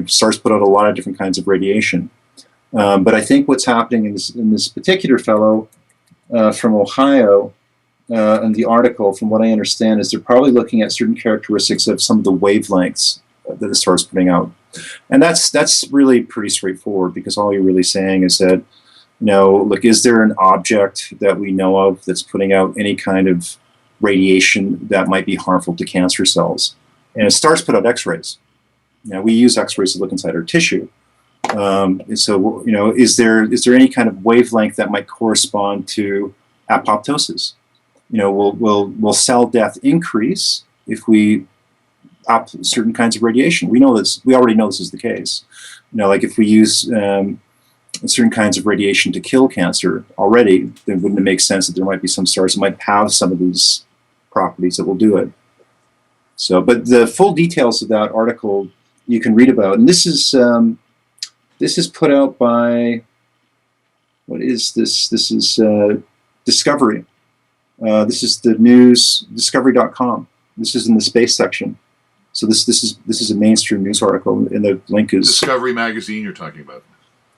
Stars put out a lot of different kinds of radiation. But I think what's happening in this particular fellow from Ohio, in the article, from what I understand, is they're probably looking at certain characteristics of some of the wavelengths that the star is putting out. And that's really pretty straightforward, because all you're really saying is that, look, is there an object that we know of that's putting out any kind of radiation that might be harmful to cancer cells? And stars put out X-rays. We use X-rays to look inside our tissue. And so, is there any kind of wavelength that might correspond to apoptosis? Will cell death increase if we up certain kinds of radiation? We know this. We already know this is the case. Like if we use certain kinds of radiation to kill cancer already, then wouldn't it make sense that there might be some stars that might have some of these properties that will do it? So, but the full details of that article you can read about, and this is put out by, what is this? This is Discovery. This is the news, discovery.com. This is in the space section. So this is a mainstream news article, and the link is Discovery magazine you're talking about.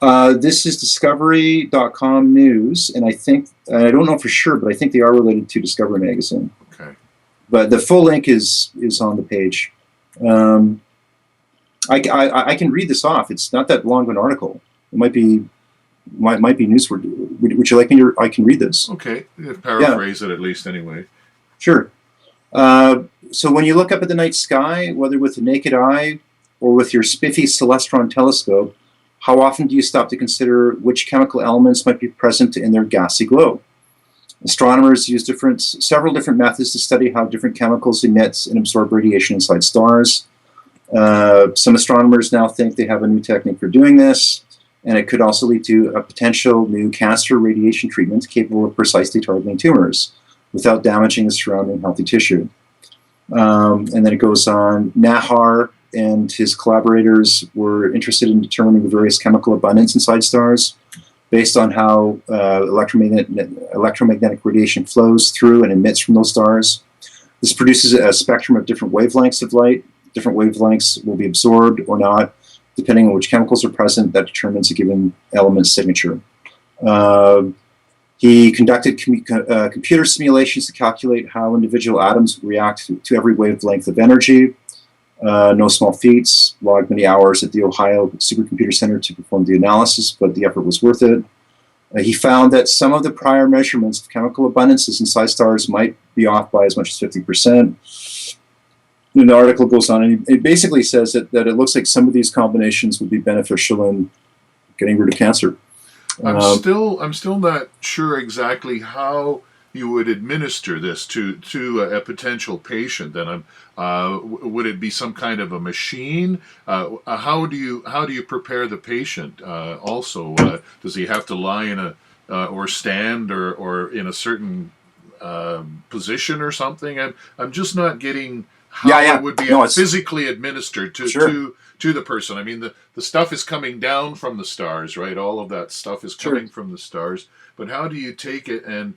This is discovery.com news, and I think, I don't know for sure, but I think they are related to Discovery Magazine. Okay. But the full link is on the page. I can read this off. It's not that long of an article. It might be newsworthy. Would you like me to? I can read this. Okay. Paraphrase it at least anyway. Sure. So when you look up at the night sky, whether with the naked eye or with your spiffy celestron telescope, how often do you stop to consider which chemical elements might be present in their gassy glow? Astronomers use several different methods to study how different chemicals emit and absorb radiation inside stars. Some astronomers now think they have a new technique for doing this, and it could also lead to a potential new cancer radiation treatment capable of precisely targeting tumors without damaging the surrounding healthy tissue. And then it goes on. Nahar and his collaborators were interested in determining the various chemical abundance inside stars based on how electromagnetic radiation flows through and emits from those stars. This produces a spectrum of different wavelengths of light. Different wavelengths will be absorbed or not, depending on which chemicals are present. That determines a given element's signature. He conducted computer simulations to calculate how individual atoms react to every wavelength of energy. No small feats, logged many hours at the Ohio Supercomputer Center to perform the analysis, but the effort was worth it. He found that some of the prior measurements of chemical abundances inside stars might be off by as much as 50%. And the article goes on, and it basically says that it looks like some of these combinations would be beneficial in getting rid of cancer. I'm still not sure exactly how you would administer this to a potential patient. And would it be some kind of a machine? How do you prepare the patient? Also, does he have to lie in a or stand or in a certain position or something? I'm just not getting how it would be physically administered to the person. I mean, the stuff is coming down from the stars, right? All of that stuff is coming from the stars. But how do you take it and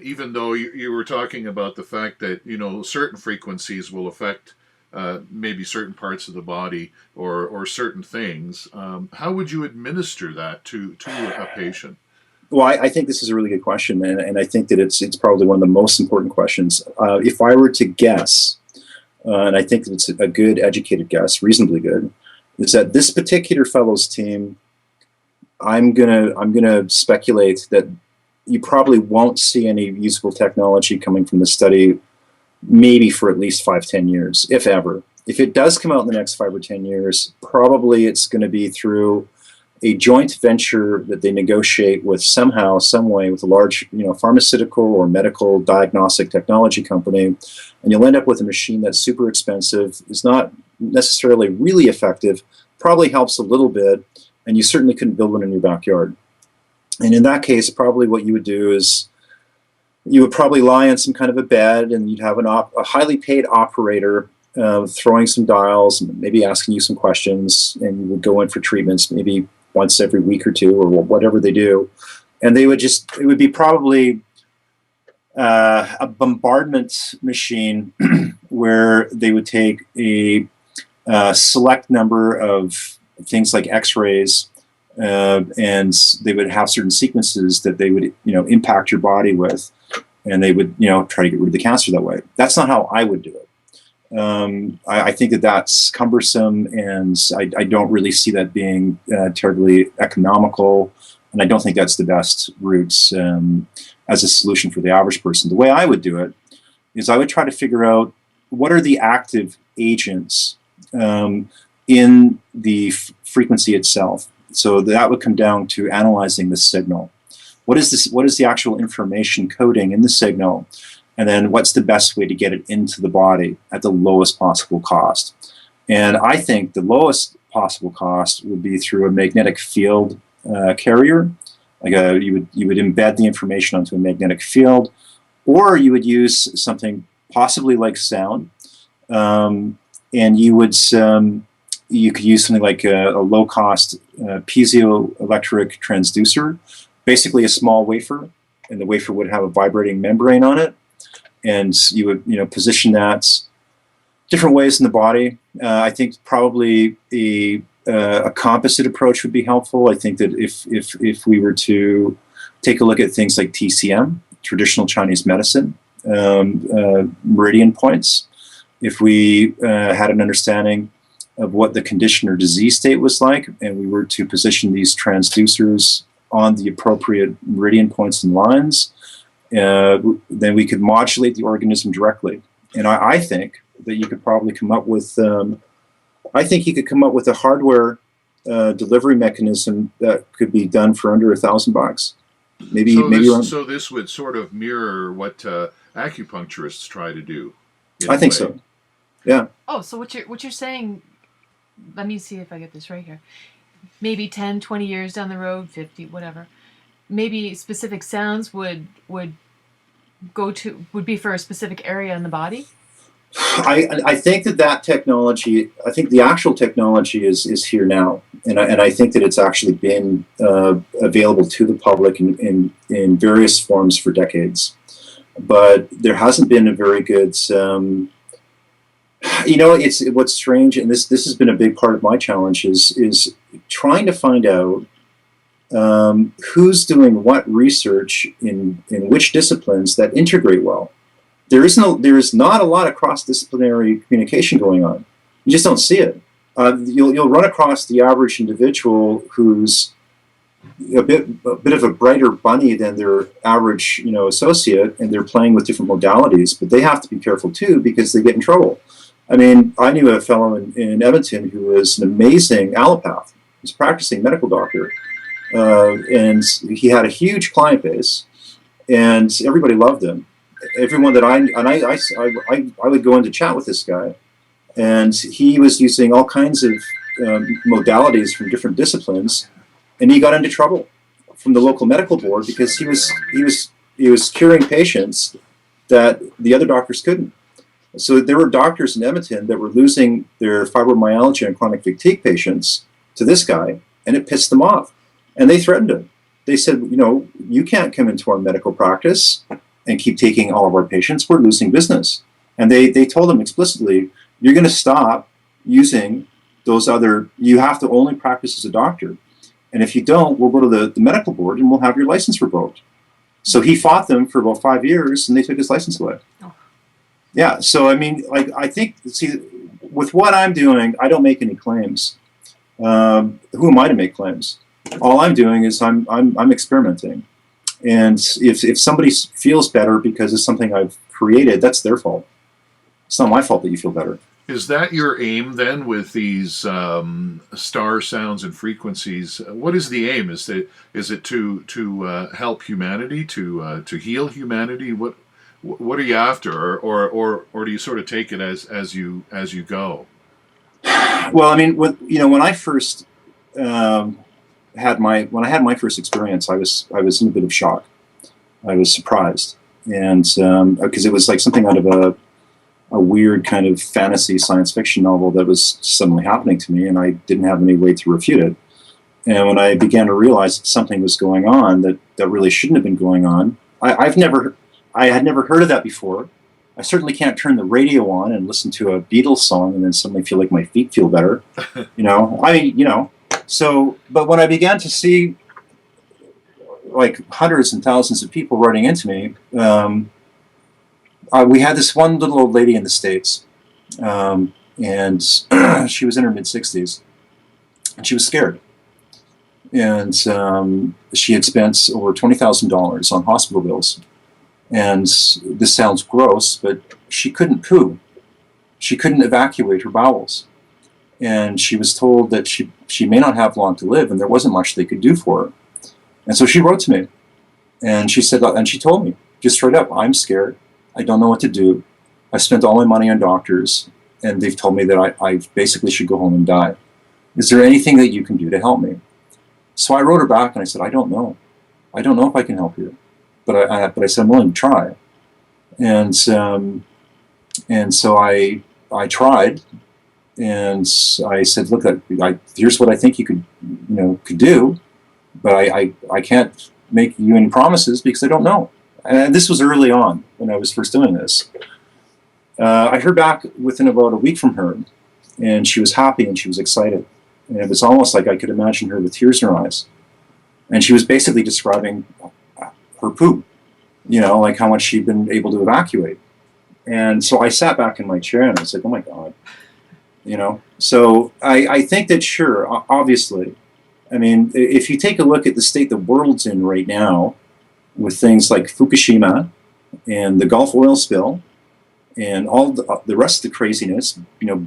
even though you were talking about the fact that, certain frequencies will affect maybe certain parts of the body or certain things, how would you administer that to a patient? Well, I think this is a really good question, and I think that it's probably one of the most important questions. If I were to guess, and I think that it's a good, educated guess, reasonably good, is that this particular fellow's team, I'm gonna speculate that you probably won't see any usable technology coming from the study, maybe for at least 5-10 years, if ever. If it does come out in the next 5 or 10 years, probably it's going to be through a joint venture that they negotiate with somehow, some way, with a large, pharmaceutical or medical diagnostic technology company, and you'll end up with a machine that's super expensive, is not necessarily really effective, probably helps a little bit, and you certainly couldn't build one in your backyard. And in that case, probably what you would do is you would probably lie on some kind of a bed, and you'd have a highly paid operator throwing some dials, and maybe asking you some questions, and you would go in for treatments maybe once every week or two, or whatever they do. And it would be probably a bombardment machine where they would take a select number of things like X-rays, and they would have certain sequences that they would, impact your body with, and they would, try to get rid of the cancer that way. That's not how I would do it. I think that that's cumbersome, and I don't really see that being terribly economical, and I don't think that's the best route as a solution for the average person. The way I would do it is I would try to figure out what are the active agents in the frequency itself. So that would come down to analyzing the signal. What is the actual information coding in the signal? And then what's the best way to get it into the body at the lowest possible cost? And I think the lowest possible cost would be through a magnetic field carrier. You would embed the information onto a magnetic field, or you would use something possibly like sound, and you could use something like a low-cost piezoelectric transducer, basically a small wafer, and the wafer would have a vibrating membrane on it, and you would position that different ways in the body. I think probably a a composite approach would be helpful. I think that if we were to take a look at things like TCM, traditional Chinese medicine, meridian points, if we had an understanding of what the condition or disease state was like, and we were to position these transducers on the appropriate meridian points and lines, then we could modulate the organism directly. And I think that you could probably come up with, I think you could come up with a hardware delivery mechanism that could be done for under $1,000. Maybe so this would sort of mirror what acupuncturists try to do. I think so. Yeah. Oh, so what you're saying, let me see if I get this right here. Maybe 10, 20 years down the road, 50, whatever. Maybe specific sounds would be for a specific area in the body? I think that technology, I think the actual technology is here now, and I think that it's actually been available to the public in various forms for decades, but there hasn't been a very good. It's what's strange, and this has been a big part of my challenge is trying to find out who's doing what research in which disciplines that integrate well. There is not a lot of cross-disciplinary communication going on. You just don't see it. You'll run across the average individual who's a bit of a brighter bunny than their average associate, and they're playing with different modalities. But they have to be careful too, because they get in trouble. I mean, I knew a fellow in Edmonton who was an amazing allopath. He was a practicing medical doctor, and he had a huge client base, and everybody loved him. Everyone that I would go in to chat with this guy, and he was using all kinds of modalities from different disciplines, and he got into trouble from the local medical board because he was curing patients that the other doctors couldn't. So there were doctors in Edmonton that were losing their fibromyalgia and chronic fatigue patients to this guy, and it pissed them off, and they threatened him. They said, you can't come into our medical practice and keep taking all of our patients. We're losing business. And they told him explicitly, you're going to stop using those other, you have to only practice as a doctor. And if you don't, we'll go to the medical board and we'll have your license revoked. So he fought them for about 5 years, and they took his license away. Oh. Yeah, so I mean, I think, with what I'm doing, I don't make any claims. Who am I to make claims? All I'm doing is I'm experimenting. And if somebody feels better because of something I've created, that's their fault. It's not my fault that you feel better. Is that your aim then with these star sounds and frequencies? What is the aim? Is it to help humanity, to heal humanity? What are you after, or do you sort of take it as you go? Well, I mean, when I first had my first experience, I was in a bit of shock. I was surprised, and because it was like something out of a weird kind of fantasy science fiction novel that was suddenly happening to me, and I didn't have any way to refute it. And when I began to realize that something was going on that really shouldn't have been going on, I had never heard of that before. I certainly can't turn the radio on and listen to a Beatles song and then suddenly feel like my feet feel better. So, but when I began to see like hundreds and thousands of people writing into me, we had this one little old lady in the States, and she was in her mid-60s, and she was scared. And she had spent over $20,000 on hospital bills. And this sounds gross, but she couldn't poo. She couldn't evacuate her bowels. And she was told that she may not have long to live, and there wasn't much they could do for her. And so she wrote to me, and she said, and she told me, just straight up, I'm scared. I don't know what to do. I spent all my money on doctors, and they've told me that I basically should go home and die. Is there anything that you can do to help me? So I wrote her back, and I said, I don't know. I don't know if I can help you. But I said, I'm willing to try. And so I tried, and I said, look, here's what I think you could do, but I can't make you any promises because I don't know. And this was early on when I was first doing this. I heard back within about a week from her, and she was happy and she was excited. And it was almost like I could imagine her with tears in her eyes. And she was basically describing her poop, like how much she'd been able to evacuate. And so I sat back in my chair and I was like, oh my God, So I think that, sure, obviously, I mean, if you take a look at the state the world's in right now with things like Fukushima and the Gulf oil spill and all the rest of the craziness,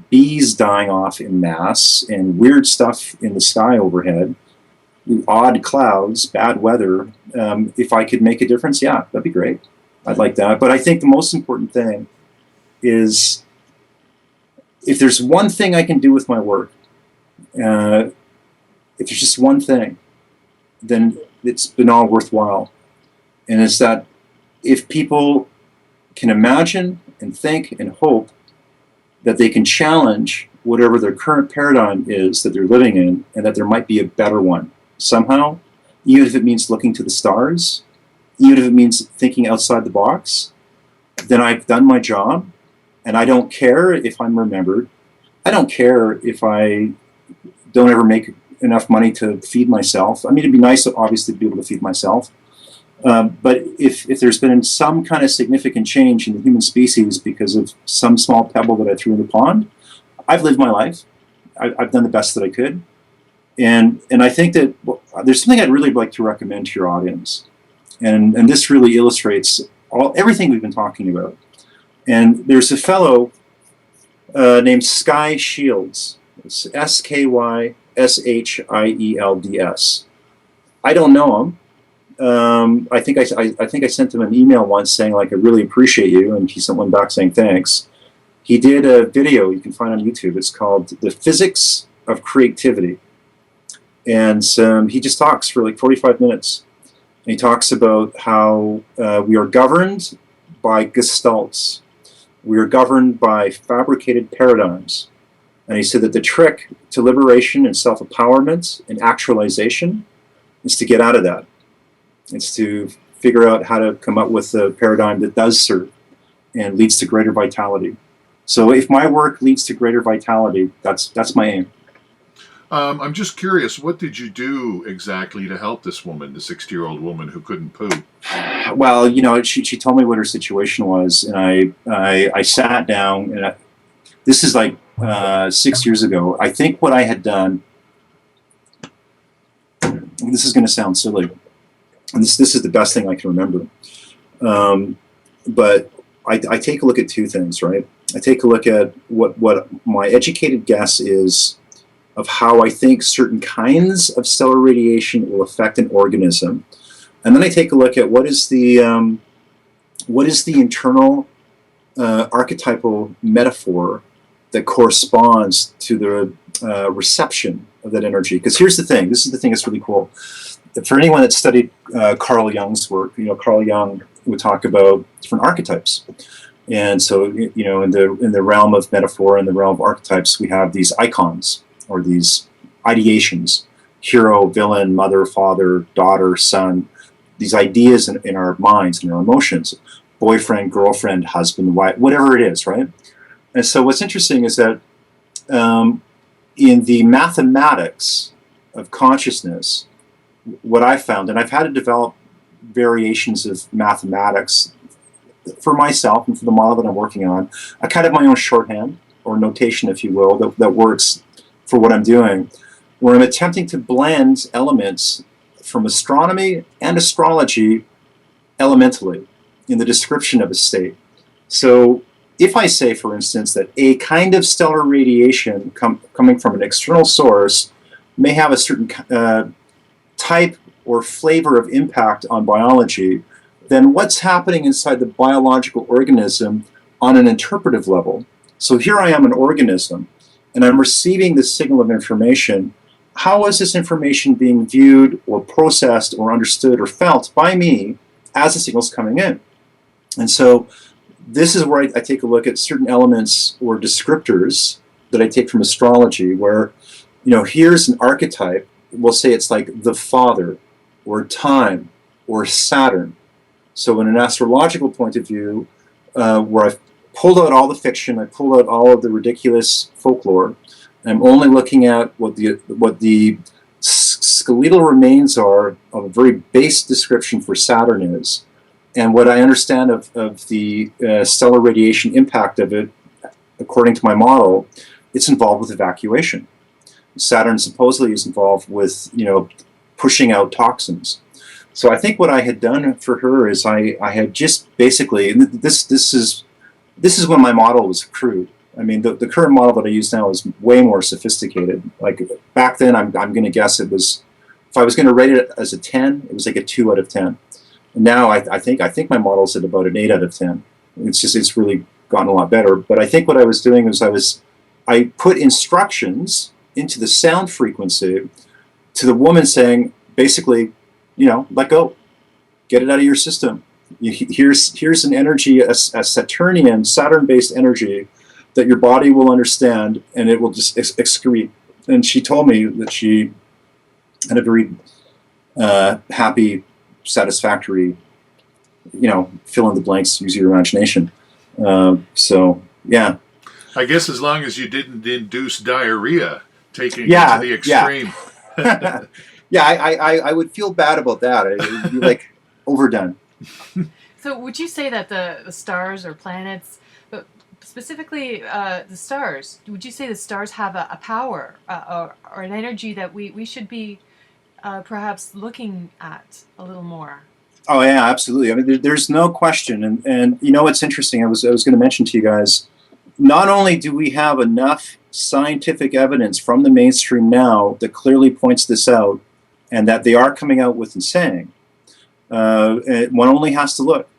bees dying off in mass and weird stuff in the sky overhead, odd clouds, bad weather. If I could make a difference, yeah, that'd be great. I'd like that. But I think the most important thing is, if there's one thing I can do with my work, if there's just one thing, then it's been all worthwhile. And it's that if people can imagine and think and hope that they can challenge whatever their current paradigm is that they're living in, and that there might be a better one somehow, even if it means looking to the stars, even if it means thinking outside the box, then I've done my job. And I don't care if I'm remembered. I don't care if I don't ever make enough money to feed myself. I mean, it'd be nice, obviously, to be able to feed myself. But if there's been some kind of significant change in the human species because of some small pebble that I threw in the pond, I've lived my life. I've done the best that I could. And I think that there's something I'd really like to recommend to your audience. And this really illustrates everything we've been talking about. And there's a fellow named Sky Shields. It's SKYSHIELDS. I don't know him. I think I sent him an email once saying, like, I really appreciate you, and he sent one back saying thanks. He did a video you can find on YouTube. It's called The Physics of Creativity. And he just talks for like 45 minutes. And he talks about how we are governed by gestalts. We are governed by fabricated paradigms. And he said that the trick to liberation and self-empowerment and actualization is to get out of that. It's to figure out how to come up with a paradigm that does serve and leads to greater vitality. So if my work leads to greater vitality, that's my aim. I'm just curious, what did you do exactly to help this woman, the 60-year-old woman who couldn't poop? Well, she told me what her situation was, and I sat down, and this is like 6 years ago. I think what I had done, this is going to sound silly, and this is the best thing I can remember, but I take a look at two things, right? I take a look at what my educated guess is of how I think certain kinds of stellar radiation will affect an organism. And then I take a look at what is the internal archetypal metaphor that corresponds to the reception of that energy. Because here's the thing, this is the thing that's really cool. For anyone that studied Carl Jung's work, Carl Jung would talk about different archetypes. And so, in the realm of metaphor, in the realm of archetypes, we have these icons, or these ideations: hero, villain, mother, father, daughter, son, these ideas in our minds and our emotions, boyfriend, girlfriend, husband, wife, whatever it is, right? And so what's interesting is that in the mathematics of consciousness, what I found, and I've had to develop variations of mathematics for myself and for the model that I'm working on, I kind of have my own shorthand or notation, if you will, that works for what I'm doing, where I'm attempting to blend elements from astronomy and astrology elementally in the description of a state. So if I say, for instance, that a kind of stellar radiation coming from an external source may have a certain type or flavor of impact on biology, then what's happening inside the biological organism on an interpretive level? So here I am, an organism, and I'm receiving this signal of information. How is this information being viewed or processed or understood or felt by me as the signal's coming in? And so this is where I take a look at certain elements or descriptors that I take from astrology, where, here's an archetype. We'll say it's like the father, or time, or Saturn. So in an astrological point of view, where I've pulled out all the fiction, I pulled out all of the ridiculous folklore, I'm only looking at what the skeletal remains are of a very base description for Saturn is, and what I understand of the stellar radiation impact of it, according to my model, it's involved with evacuation. Saturn supposedly is involved with, pushing out toxins. So I think what I had done for her is I had just basically, and this is when my model was crude. I mean, the current model that I use now is way more sophisticated. Like back then, I'm going to guess it was, if I was going to rate it as a 10, it was like a 2 out of 10. And now I think my model's at about an 8 out of 10. It's really gotten a lot better. But I think what I was doing was I put instructions into the sound frequency to the woman saying, basically, let go, get it out of your system. Here's an energy, a Saturnian, Saturn-based energy that your body will understand, and it will just excrete. And she told me that she had a very happy, satisfactory, fill in the blanks, use your imagination. So, yeah. I guess as long as you didn't induce diarrhea, taking it to the extreme. Yeah. Yeah, I would feel bad about that. It would be like overdone. So would you say that the stars or planets, but specifically the stars, would you say the stars have a power or an energy that we should be perhaps looking at a little more? Oh, yeah, absolutely. I mean, there's no question. And what's interesting, I was going to mention to you guys, not only do we have enough scientific evidence from the mainstream now that clearly points this out, and that they are coming out with and saying, one only has to look.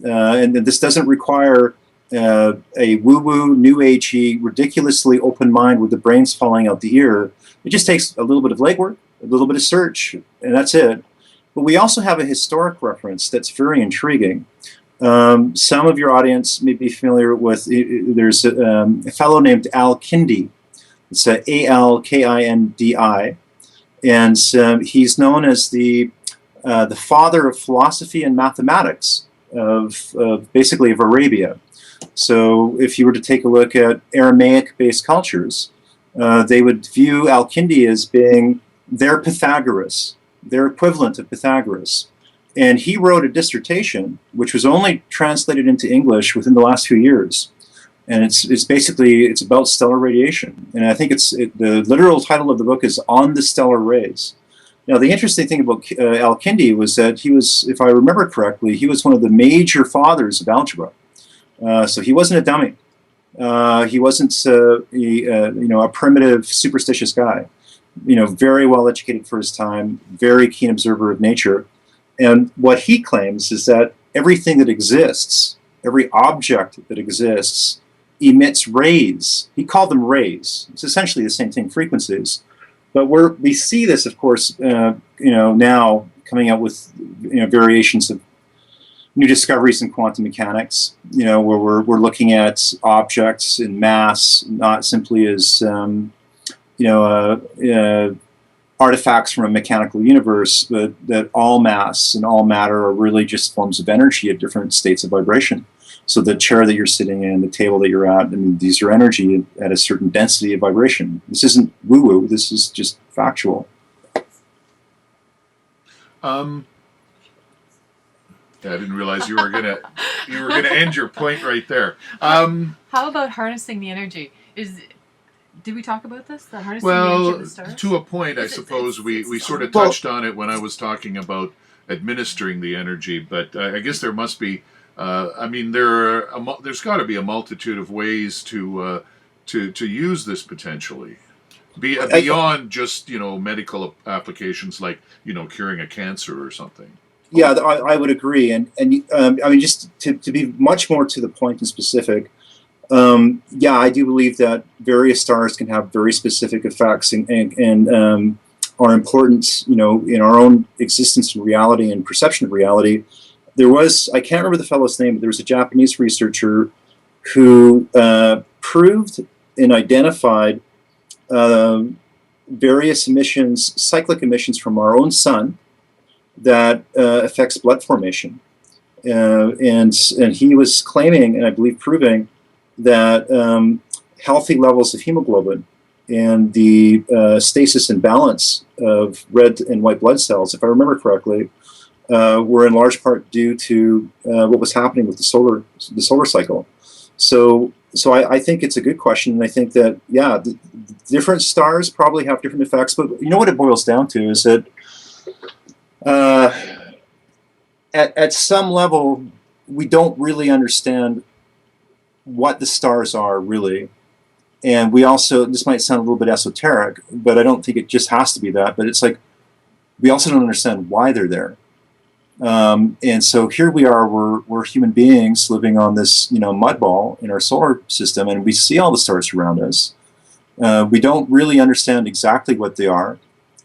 And this doesn't require a woo-woo, new agey, ridiculously open mind with the brains falling out the ear. It just takes a little bit of legwork, a little bit of search, and that's it. But we also have a historic reference that's very intriguing. Some of your audience may be familiar with, there's a fellow named Al-Kindi. It's A-L-K-I-N-D-I. And he's known as the father of philosophy and mathematics of basically of Arabia. So if you were to take a look at Aramaic-based cultures, they would view Al-Kindi as being their Pythagoras, their equivalent of Pythagoras. And he wrote a dissertation, which was only translated into English within the last few years. And it's basically about stellar radiation. And I think the literal title of the book is On the Stellar Rays. Now, the interesting thing about Al-Kindi was that he was, if I remember correctly, he was one of the major fathers of algebra. So he wasn't a dummy. He wasn't a primitive, superstitious guy. Very well educated for his time, very keen observer of nature. And what he claims is that everything that exists, every object that exists, emits rays. He called them rays. It's essentially the same thing, frequencies. But we see this, of course, now coming out with variations of new discoveries in quantum mechanics. Where we're looking at objects in mass, not simply as artifacts from a mechanical universe, but that all mass and all matter are really just forms of energy at different states of vibration. So the chair that you're sitting in, the table that you're at, I mean, these are energy at a certain density of vibration. This isn't woo-woo. This is just factual. I didn't realize you were gonna end your point right there. How about harnessing the energy? Did we talk about this? The harnessing the energy of the stars? To a point, I suppose we sort of touched on it when I was talking about administering the energy, but I guess there must be. There's got to be a multitude of ways to use this potentially, beyond just medical applications like curing a cancer or something. Yeah, I would agree, and just to be much more to the point and specific. I do believe that various stars can have very specific effects and are important, in our own existence and reality and perception of reality. I can't remember the fellow's name, but there was a Japanese researcher who proved and identified various emissions, cyclic emissions from our own sun that affects blood formation. And he was claiming, and I believe proving, that healthy levels of hemoglobin and the stasis and balance of red and white blood cells, if I remember correctly, were in large part due to what was happening with the solar cycle. So I think it's a good question, and I think that, yeah, the different stars probably have different effects, but you know what it boils down to is that at some level, we don't really understand what the stars are, really. And we also, this might sound a little bit esoteric, but I don't think it just has to be that, but it's like, we also don't understand why they're there. And so here we are, we're human beings living on this, mud ball in our solar system, and we see all the stars around us. We don't really understand exactly what they are,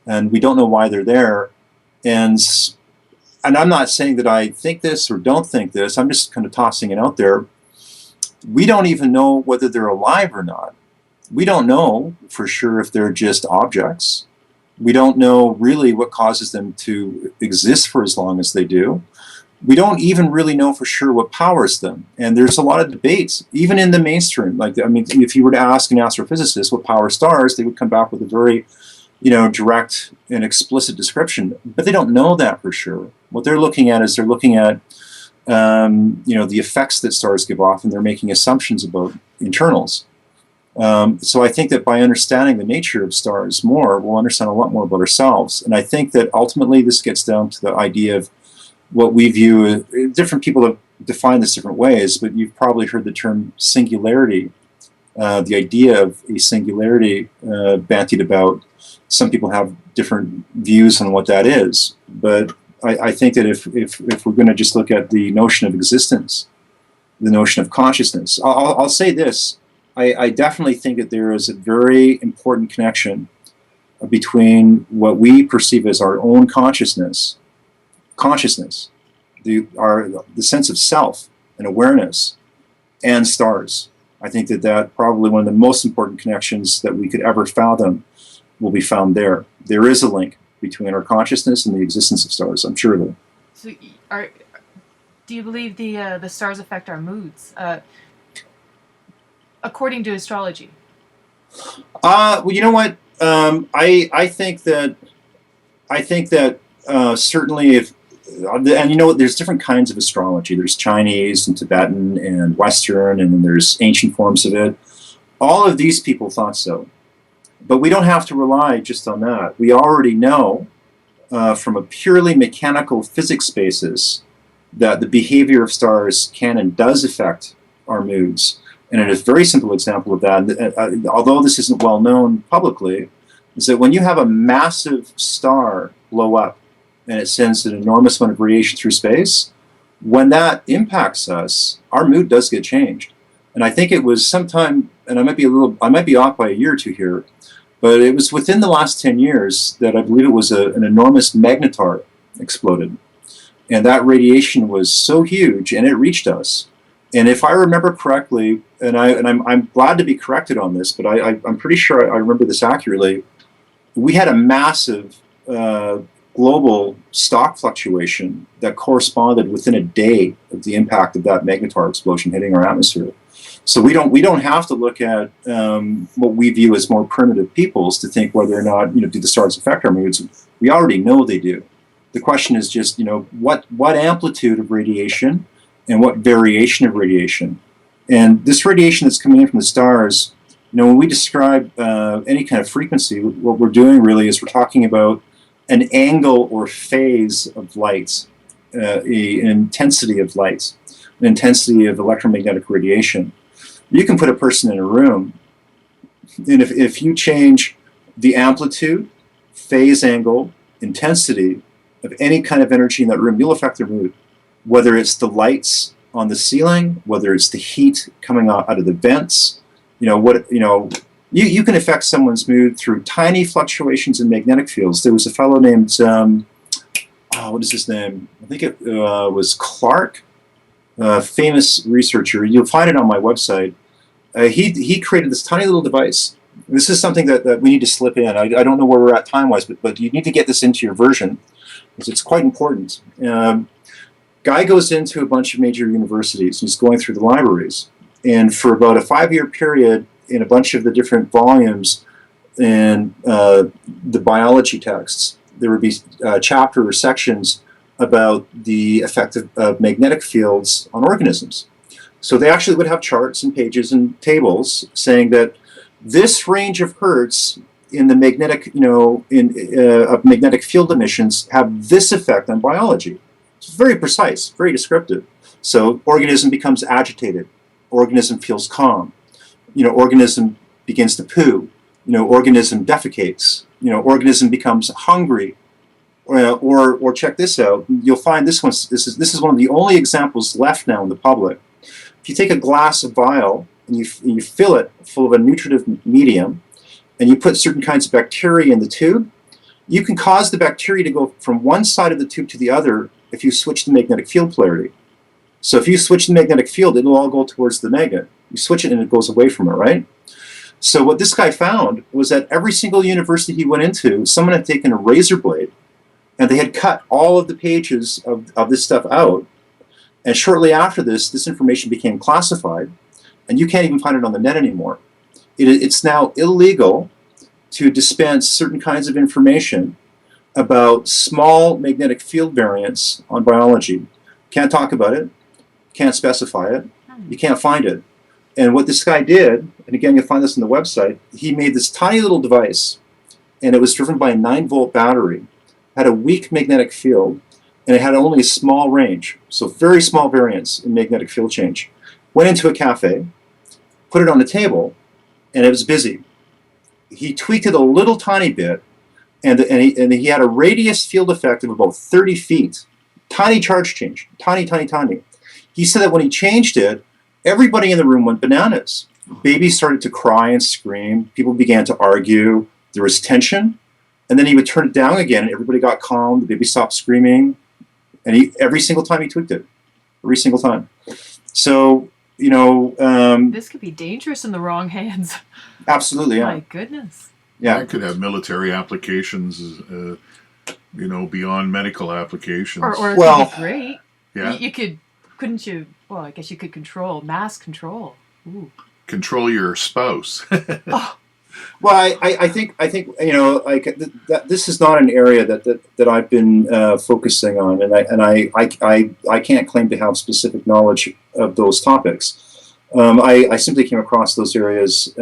and we don't know why they're there. And I'm not saying that I think this or don't think this, I'm just kind of tossing it out there. We don't even know whether they're alive or not. We don't know for sure if they're just objects. We don't know really what causes them to exist for as long as they do. We don't even really know for sure what powers them. And there's a lot of debates, even in the mainstream. Like, I mean, if you were to ask an astrophysicist what powers stars, they would come back with a very, direct and explicit description. But they don't know that for sure. What they're looking at is they're looking at, the effects that stars give off, and they're making assumptions about internals. So I think that by understanding the nature of stars more, we'll understand a lot more about ourselves. And I think that ultimately this gets down to the idea of what we view, different people have defined this different ways, but you've probably heard the term singularity, the idea of a singularity bantied about. Some people have different views on what that is, but I think that if we're going to just look at the notion of existence, the notion of consciousness, I'll say this. I definitely think that there is a very important connection between what we perceive as our own consciousness, the sense of self and awareness, and stars. I think that probably one of the most important connections that we could ever fathom will be found there. There is a link between our consciousness and the existence of stars, I'm sure of it. So do you believe the stars affect our moods? According to astrology? Well, you know what? I think that certainly if, and there's different kinds of astrology. There's Chinese and Tibetan and Western, and then there's ancient forms of it. All of these people thought so. But we don't have to rely just on that. We already know from a purely mechanical physics basis that the behavior of stars can and does affect our moods. And a very simple example of that, although this isn't well known publicly, is that when you have a massive star blow up and it sends an enormous amount of radiation through space, when that impacts us, our mood does get changed. And I think it was sometime, and I might be off by a year or two here, but it was within the last 10 years that I believe it was an enormous magnetar exploded. And that radiation was so huge, and it reached us. And if I remember correctly, and I'm glad to be corrected on this, but I'm pretty sure I remember this accurately, we had a massive global stock fluctuation that corresponded within a day of the impact of that magnetar explosion hitting our atmosphere. So we don't have to look at what we view as more primitive peoples to think whether or not do the stars affect our moods. We already know they do. The question is just what amplitude of radiation and what variation of radiation. And this radiation that's coming in from the stars, when we describe any kind of frequency, what we're doing really is we're talking about an angle or phase of light, an intensity of light, an intensity of electromagnetic radiation. You can put a person in a room, and if you change the amplitude, phase angle, intensity of any kind of energy in that room, you'll affect their mood. Whether it's the lights on the ceiling, whether it's the heat coming out of the vents, you can affect someone's mood through tiny fluctuations in magnetic fields. There was a fellow named, what is his name? I think it was Clark, a famous researcher. You'll find it on my website. He created this tiny little device. This is something that we need to slip in. I don't know where we're at time-wise, but you need to get this into your version, because it's quite important. Guy goes into a bunch of major universities, and he's going through the libraries. And for about a 5-year period, in a bunch of the different volumes, the biology texts, there would be chapter or sections about the effect of magnetic fields on organisms. So they actually would have charts and pages and tables saying that this range of hertz in the magnetic, of magnetic field emissions have this effect on biology. It's very precise, very descriptive. So organism becomes agitated, organism feels calm, organism begins to poo, organism defecates, organism becomes hungry, or check this out. You'll find this is one of the only examples left now in the public. If you take a glass of vial and you fill it full of a nutritive medium, and you put certain kinds of bacteria in the tube, you can cause the bacteria to go from one side of the tube to the other if you switch the magnetic field polarity. So if you switch the magnetic field, it'll all go towards the magnet. You switch it and it goes away from it, right? So what this guy found was that every single university he went into, someone had taken a razor blade and they had cut all of the pages of this stuff out. And shortly after this information became classified, and you can't even find it on the net anymore. It's now illegal to dispense certain kinds of information about small magnetic field variants on biology. Can't talk about it, can't specify it, you can't find it. And what this guy did, and again you'll find this on the website, he made this tiny little device, and it was driven by a 9-volt battery, had a weak magnetic field, and it had only a small range, so very small variance in magnetic field change. Went into a cafe, put it on the table, and it was busy. He tweaked it a little tiny bit, and he had a radius field effect of about 30 feet. Tiny charge change, tiny. He said that when he changed it, everybody in the room went bananas. Babies started to cry and scream. People began to argue. There was tension. And then he would turn it down again, and everybody got calm. The baby stopped screaming. And every single time he tweaked it. Every single time. So, this could be dangerous in the wrong hands. Absolutely, yeah. My goodness. Yeah. It could have military applications, beyond medical applications. Or it Well, could be great. Yeah. Couldn't you, well, I guess you could control, mass control. Ooh. Control your spouse. Oh. Well, I think this is not an area that I've been focusing on, and I can't claim to have specific knowledge of those topics. I simply came across those areas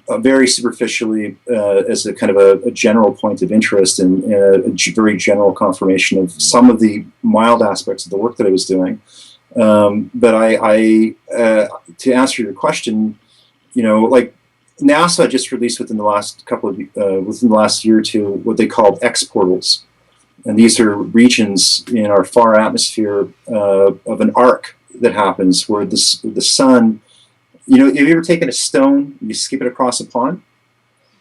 very superficially as a kind of a general point of interest and a very general confirmation of some of the mild aspects of the work that I was doing. But to answer your question, NASA just released within the last year or two what they called X portals, and these are regions in our far atmosphere of an arc that happens where the sun. Have you ever taken a stone and you skip it across a pond?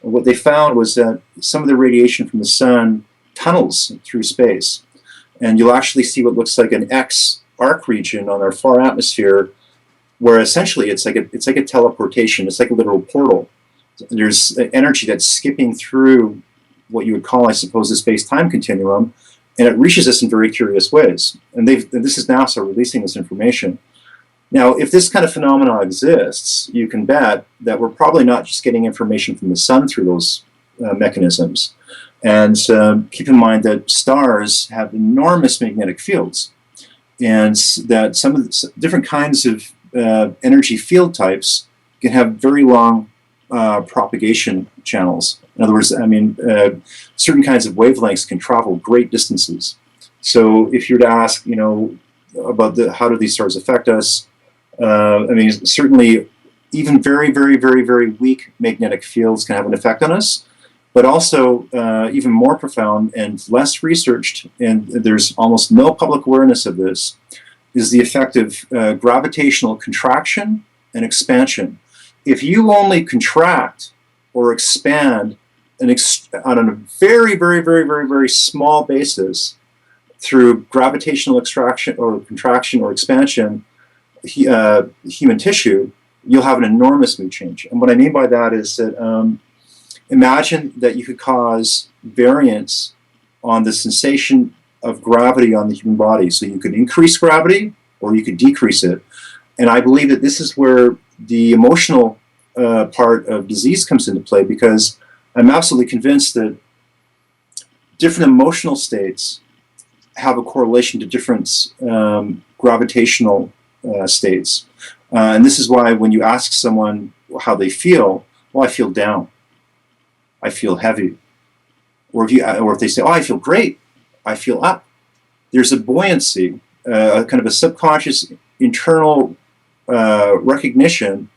And what they found was that some of the radiation from the sun tunnels through space, and you'll actually see what looks like an X arc region on our far atmosphere, where essentially it's like a teleportation. It's like a literal portal. There's energy that's skipping through what you would call, I suppose, the space-time continuum, and it reaches us in very curious ways. And this is NASA releasing this information. Now, if this kind of phenomenon exists, you can bet that we're probably not just getting information from the sun through those mechanisms. And keep in mind that stars have enormous magnetic fields, and that some of the different kinds of energy field types can have very long propagation channels. In other words, certain kinds of wavelengths can travel great distances. So if you were to ask, about how do these stars affect us, certainly even very, very, very, very weak magnetic fields can have an effect on us, but also even more profound and less researched, and there's almost no public awareness of this, is the effect of gravitational contraction and expansion. If you only contract or expand on a very, very, very, very, very small basis through gravitational extraction or contraction or expansion, human tissue, you'll have an enormous mood change. And what I mean by that is that imagine that you could cause variance on the sensation of gravity on the human body. So you could increase gravity or you could decrease it. And I believe that this is where the emotional part of disease comes into play, because I'm absolutely convinced that different emotional states have a correlation to different gravitational states. And this is why when you ask someone how they feel, well, I feel down, I feel heavy. Or if they say, oh, I feel great, I feel up. There's a buoyancy, kind of a subconscious internal recognition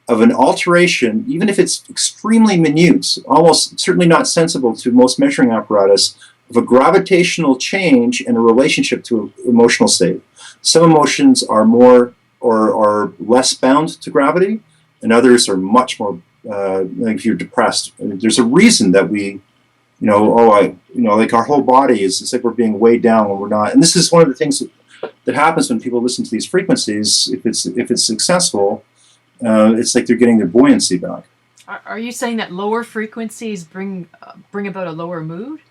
of an alteration, even if it's extremely minute, almost certainly not sensible to most measuring apparatus, of a gravitational change in a relationship to an emotional state. Some emotions are more or less bound to gravity, and others are much more, like if you're depressed. There's a reason that we, like our whole body it's like we're being weighed down when we're not. And this is one of the things that happens when people listen to these frequencies. If it's successful, it's like they're getting their buoyancy back. Are you saying that lower frequencies bring about a lower mood?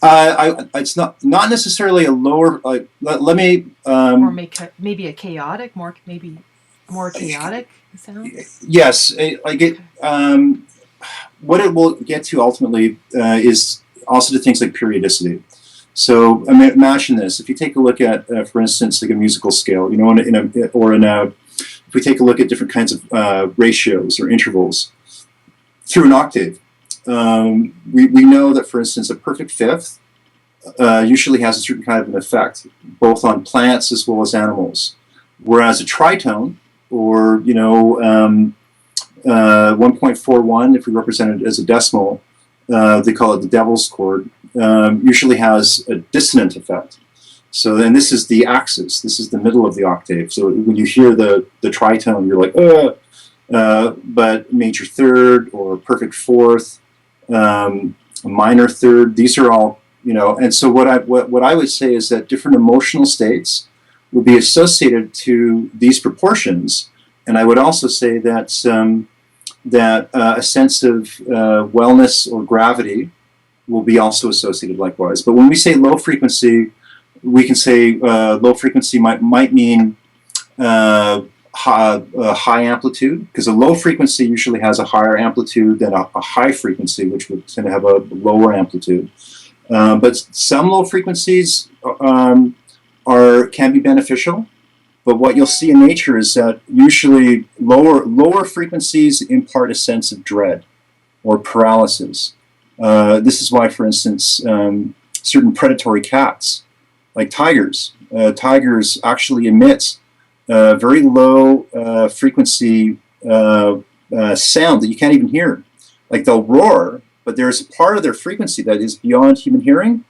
It's not necessarily a lower. Let me. Or maybe a chaotic, maybe more chaotic sound. Yes, what it will get to ultimately is also to things like periodicity. So imagine this: if you take a look at, for instance, like a musical scale, if we take a look at different kinds of ratios or intervals through an octave, we know that, for instance, a perfect fifth usually has a certain kind of an effect, both on plants as well as animals. Whereas a tritone, or 1.41, if we represent it as a decimal, they call it the devil's chord, usually has a dissonant effect. So then this is the axis, this is the middle of the octave. So when you hear the tritone, you're like, but major third or perfect fourth, a minor third, these are all, and so what I would say is that different emotional states would be associated to these proportions. And I would also say that a sense of wellness or gravity will be also associated likewise. But when we say low frequency, we can say low frequency might mean high amplitude, because a low frequency usually has a higher amplitude than a high frequency, which would tend to have a lower amplitude. But some low frequencies can be beneficial. But what you'll see in nature is that usually lower frequencies impart a sense of dread or paralysis. This is why, for instance, certain predatory cats, like tigers actually emit very low frequency sound that you can't even hear. Like they'll roar, but there's a part of their frequency that is beyond human hearing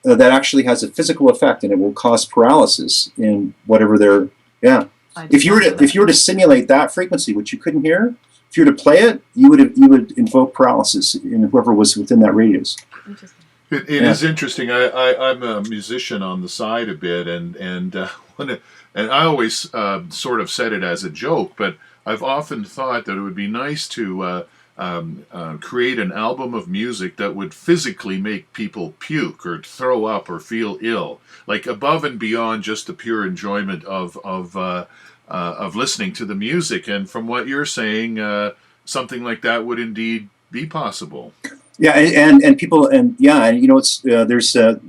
that actually has a physical effect, and it will cause paralysis in whatever they're. Yeah. If you were to simulate that frequency, which you couldn't hear, if you were to play it, you would invoke paralysis in whoever was within that radius. Interesting. It is interesting. I'm a musician on the side a bit, and I always sort of said it as a joke, but I've often thought that it would be nice to create an album of music that would physically make people puke or throw up or feel ill, like above and beyond just the pure enjoyment of listening to the music. And from what you're saying, something like that would indeed be possible. Yeah, and people, and it's there's a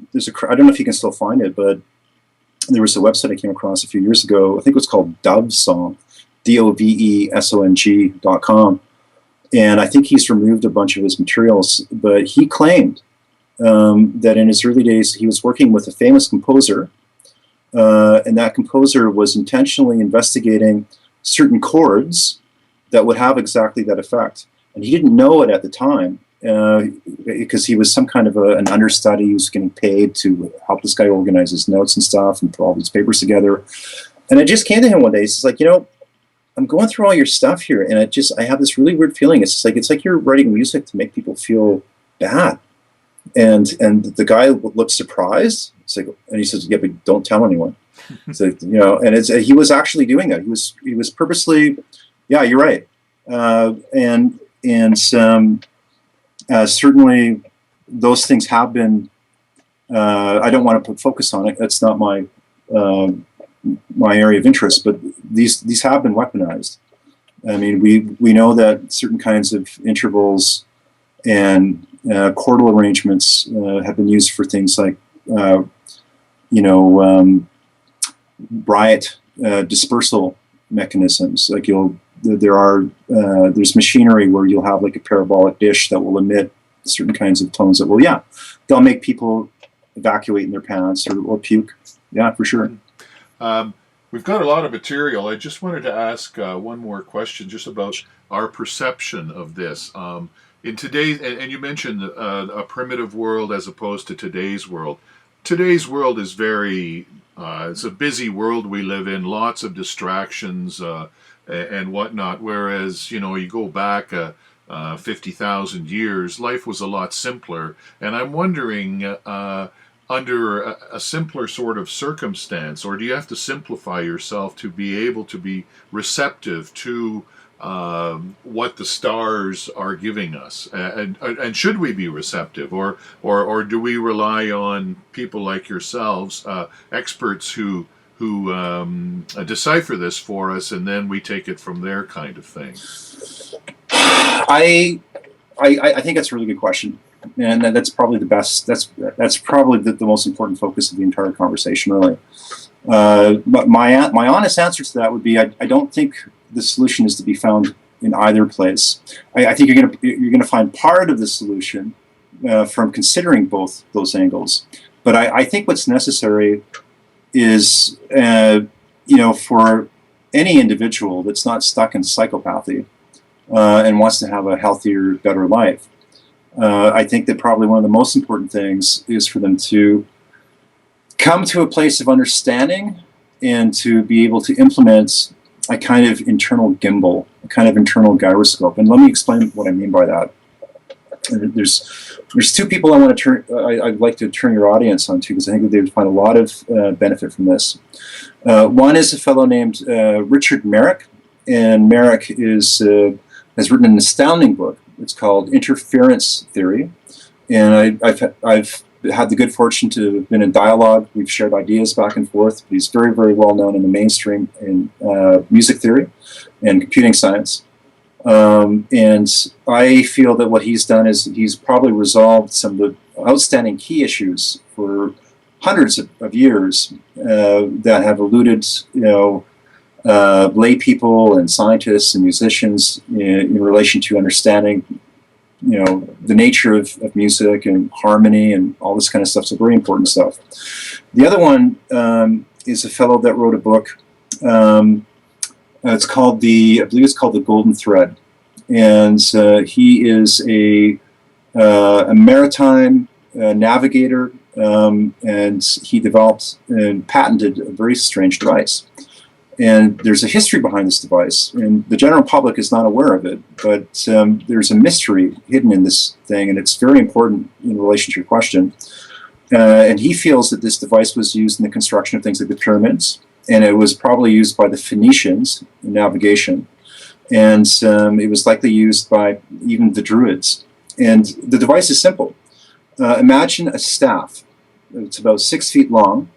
I don't know if you can still find it, but there was a website I came across a few years ago. I think it was called Dovesong, DOVESONG.com. And I think he's removed a bunch of his materials, but he claimed that in his early days he was working with a famous composer, and that composer was intentionally investigating certain chords that would have exactly that effect. And he didn't know it at the time because he was some kind of an understudy who was getting paid to help this guy organize his notes and stuff and put all these papers together. And it just came to him one day. He's like, I'm going through all your stuff here, and I have this really weird feeling. It's like you're writing music to make people feel bad. And the guy looked surprised. It's like, and he says, yeah, but don't tell anyone. It's like, and he was actually doing that. He was purposely, yeah, you're right. And certainly those things have been. I don't want to put focus on it. That's not my area of interest, but these have been weaponized. I mean, we know that certain kinds of intervals and chordal arrangements have been used for things like, riot dispersal mechanisms. Like there's machinery where you'll have like a parabolic dish that will emit certain kinds of tones that will, they'll make people evacuate in their pants or puke. Yeah, for sure. We've got a lot of material. I just wanted to ask one more question just about our perception of this. In today's, and you mentioned a primitive world as opposed to today's world. Today's world is very, it's a busy world we live in, lots of distractions and whatnot, whereas, you go back 50,000 years, life was a lot simpler. And I'm wondering, under a simpler sort of circumstance, or do you have to simplify yourself to be able to be receptive to what the stars are giving us? And should we be receptive, or do we rely on people like yourselves, experts who decipher this for us, and then we take it from there, kind of thing? I think that's a really good question. And that's probably the best. That's probably the most important focus of the entire conversation, really. But my honest answer to that would be I don't think the solution is to be found in either place. I think you're gonna find part of the solution from considering both those angles. But I think what's necessary is for any individual that's not stuck in psychopathy and wants to have a healthier, better life. I think that probably one of the most important things is for them to come to a place of understanding and to be able to implement a kind of internal gimbal, a kind of internal gyroscope. And let me explain what I mean by that. There's two people I'd like to turn your audience onto, because I think that they would find a lot of benefit from this. One is a fellow named Richard Merrick, and Merrick has written an astounding book. It's called Interference Theory, and I've had the good fortune to have been in dialogue. We've shared ideas back and forth. He's very, very well known in the mainstream in music theory and computing science. And I feel that what he's done is he's probably resolved some of the outstanding key issues for hundreds of years that have eluded, lay people and scientists and musicians in relation to understanding, the nature of music and harmony and all this kind of stuff. So very important stuff. The other one is a fellow that wrote a book. It's called I believe it's called The Golden Thread, and he is a maritime navigator, and he developed and patented a very strange device. And there's a history behind this device, and the general public is not aware of it, but there's a mystery hidden in this thing, and it's very important in relation to your question. And he feels that this device was used in the construction of things like the pyramids, and it was probably used by the Phoenicians in navigation, and it was likely used by even the Druids. And the device is simple. Imagine a staff. It's about 6 feet long,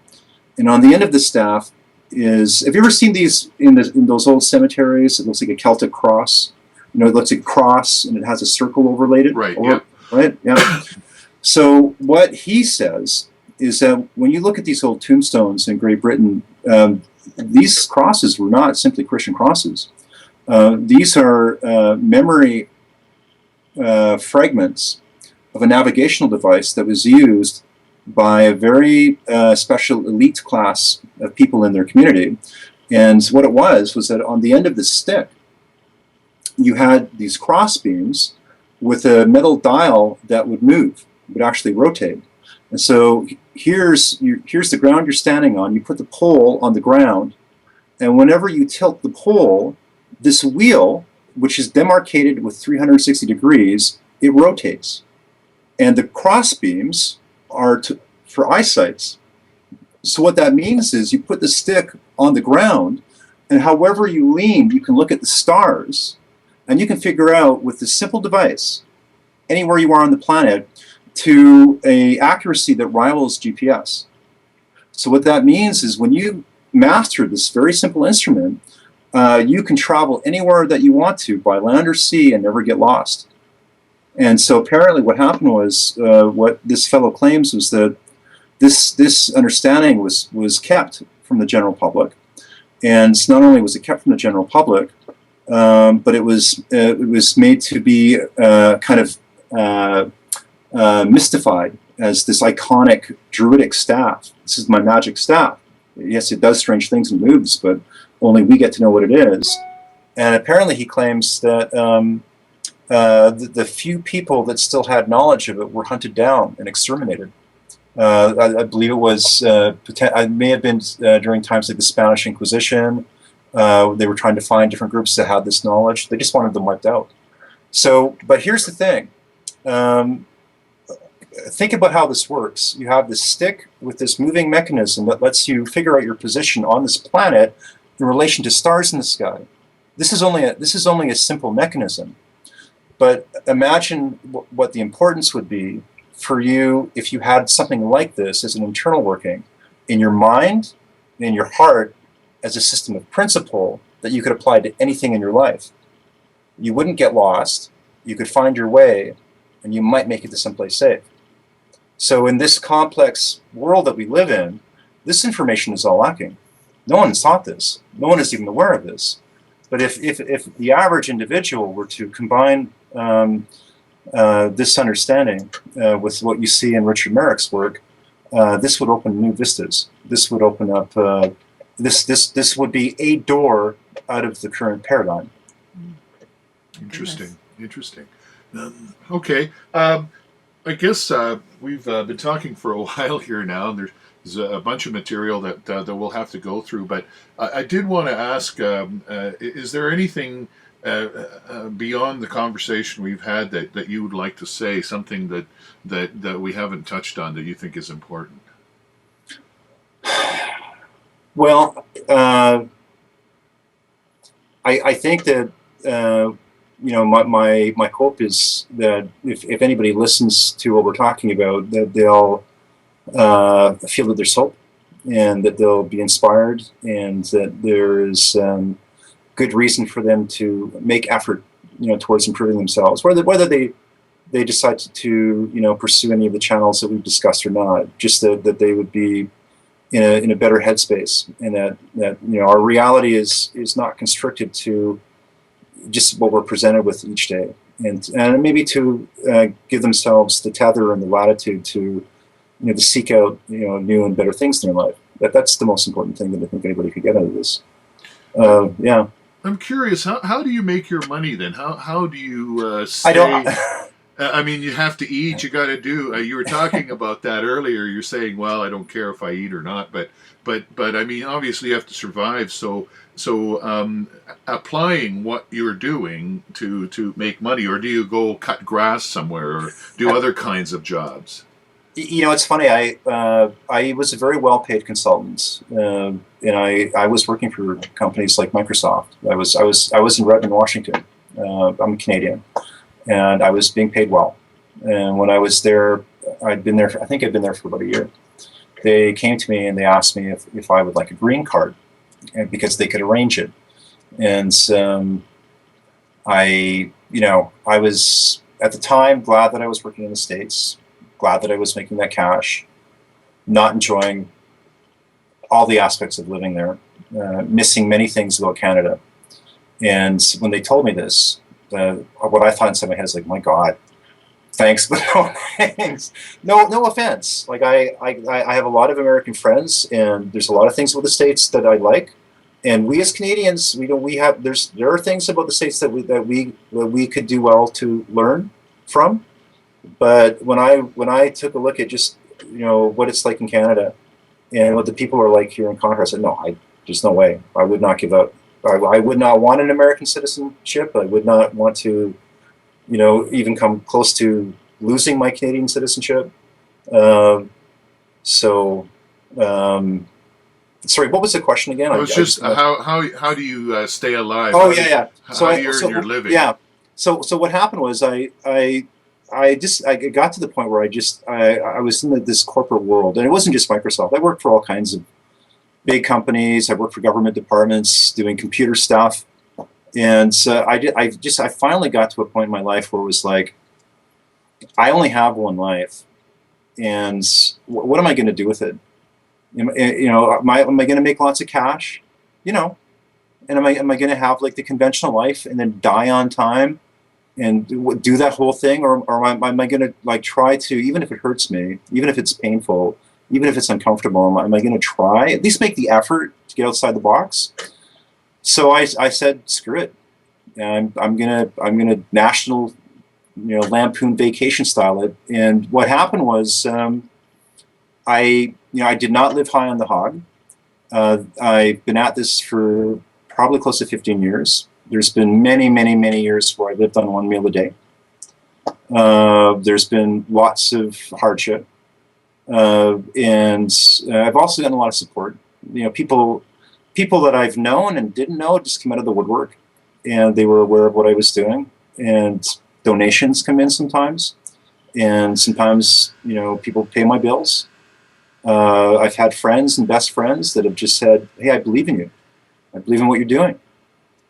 and on the end of the staff have you ever seen these in those old cemeteries? It looks like a Celtic cross. It looks like a cross and it has a circle overlaid it. Right. Right. Yeah. So what he says is that when you look at these old tombstones in Great Britain, these crosses were not simply Christian crosses. These are memory fragments of a navigational device that was used by a very special elite class of people in their community. And what it was that on the end of the stick, you had these cross beams with a metal dial that would move, would actually rotate. And so here's the ground you're standing on. You put the pole on the ground, and whenever you tilt the pole, this wheel, which is demarcated with 360 degrees, it rotates. And the cross beams are for eyesights. So what that means is you put the stick on the ground, and however you lean, you can look at the stars, and you can figure out with this simple device, anywhere you are on the planet, to an accuracy that rivals GPS. So what that means is when you master this very simple instrument, you can travel anywhere that you want to by land or sea and never get lost. And so apparently what happened was, what this fellow claims was that this understanding was kept from the general public. And not only was it kept from the general public, but it was made to be kind of mystified as this iconic druidic staff. This is my magic staff. Yes, it does strange things and moves, but only we get to know what it is. And apparently he claims that the few people that still had knowledge of it were hunted down and exterminated. I believe it was, it may have been during times like the Spanish Inquisition. They were trying to find different groups that had this knowledge. They just wanted them wiped out. So, but here's the thing. Think about how this works. You have this stick with this moving mechanism that lets you figure out your position on this planet in relation to stars in the sky. This is only a simple mechanism. But imagine what the importance would be for you if you had something like this as an internal working in your mind and in your heart as a system of principle that you could apply to anything in your life. You wouldn't get lost, you could find your way, and you might make it to someplace safe. So in this complex world that we live in, this information is all lacking. No one has taught this. No one is even aware of this. But if the average individual were to combine this understanding with what you see in Richard Merrick's work, this would open new vistas. This would open up, this would be a door out of the current paradigm. Interesting, interesting. Okay, I guess we've been talking for a while here now, and there's a bunch of material that we'll have to go through. But I did want to ask: is there anything beyond the conversation we've had that you would like to say? Something that we haven't touched on that you think is important? Well, I think that. My hope is that if anybody listens to what we're talking about, that they'll feel that there's hope, and that they'll be inspired, and that there is good reason for them to make effort, towards improving themselves. Whether they decide to pursue any of the channels that we've discussed or not, just that they would be in a better headspace, and that our reality is not constricted to just what we're presented with each day, and maybe to give themselves the tether and the latitude to to seek out new and better things in their life. That's the most important thing that I think anybody could get out of this. Yeah. I'm curious, how do you make your money then? How do you say? I don't. I mean, you have to eat. You got to do. You were talking about that earlier. You're saying, well, I don't care if I eat or not, but I mean, obviously, you have to survive. So applying what you're doing to make money, or do you go cut grass somewhere, or do other kinds of jobs? It's funny. I was a very well-paid consultant, and I was working for companies like Microsoft. I was in Redmond, Washington. I'm Canadian, and I was being paid well. And when I was there, I'd been there. I think I'd been there for about a year. They came to me and they asked me if I would like a green card, and because they could arrange it. And I was at the time glad that I was working in the States. Glad that I was making that cash, not enjoying all the aspects of living there, missing many things about Canada. And when they told me this, what I thought inside my head is like, my God, thanks, but no thanks. No offense. Like I have a lot of American friends, and there's a lot of things about the States that I like. And we as Canadians, there are things about the States that we could do well to learn from. But when I took a look at just what it's like in Canada and what the people are like here in contrast, I said, no, there's no way. I would not give up. I would not want an American citizenship. I would not want to even come close to losing my Canadian citizenship. Sorry, what was the question again? It was just how do you stay alive? Oh, yeah. How do you earn your living? Yeah. So what happened was I got to the point where I was in this corporate world, and it wasn't just Microsoft. I worked for all kinds of big companies. I worked for government departments doing computer stuff, and I finally got to a point in my life where it was like, I only have one life, and what am I going to do with it? You know, am I going to make lots of cash? You know, and am I going to have like the conventional life and then die on time and do that whole thing, or am I going to like try to, even if it hurts me, even if it's painful, even if it's uncomfortable, am I going to try at least make the effort to get outside the box? So I said, screw it. And I'm gonna national, lampoon vacation style it. And what happened was, I did not live high on the hog. I've been at this for probably close to 15 years. There's been many, many, many years where I lived on one meal a day. There's been lots of hardship, and I've also gotten a lot of support. People that I've known and didn't know just come out of the woodwork, and they were aware of what I was doing. And donations come in sometimes, and sometimes people pay my bills. I've had friends and best friends that have just said, "Hey, I believe in you. I believe in what you're doing.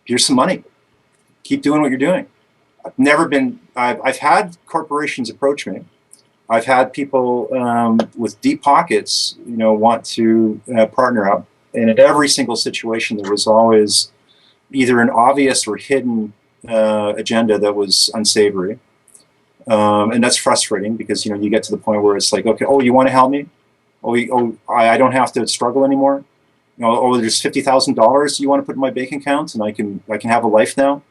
Here's some money. Keep doing what you're doing." I've had corporations approach me. I've had people with deep pockets, want to partner up. And in every single situation, there was always either an obvious or hidden agenda that was unsavory. And that's frustrating because, you get to the point where it's like, okay, oh, you want to help me? I don't have to struggle anymore. There's $50,000 you want to put in my bank account and I can have a life now.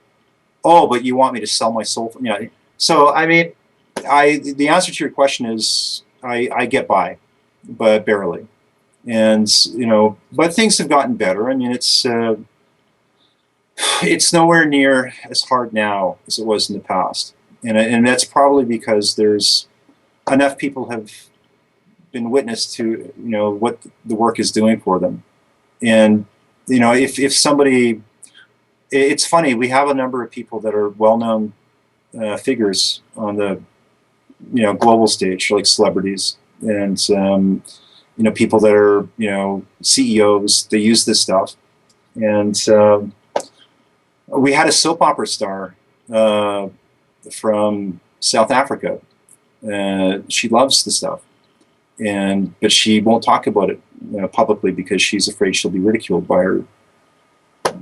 Oh, but you want me to sell my soul? So, I mean, the answer to your question is I get by, but barely. And, but things have gotten better. I mean, it's nowhere near as hard now as it was in the past. And that's probably because there's enough people have been witness to, what the work is doing for them. And, if somebody, it's funny, we have a number of people that are well-known figures on the, global stage, like celebrities and, people that are, CEOs, they use this stuff. And we had a soap opera star from South Africa. She loves the stuff, but she won't talk about it publicly because she's afraid she'll be ridiculed by her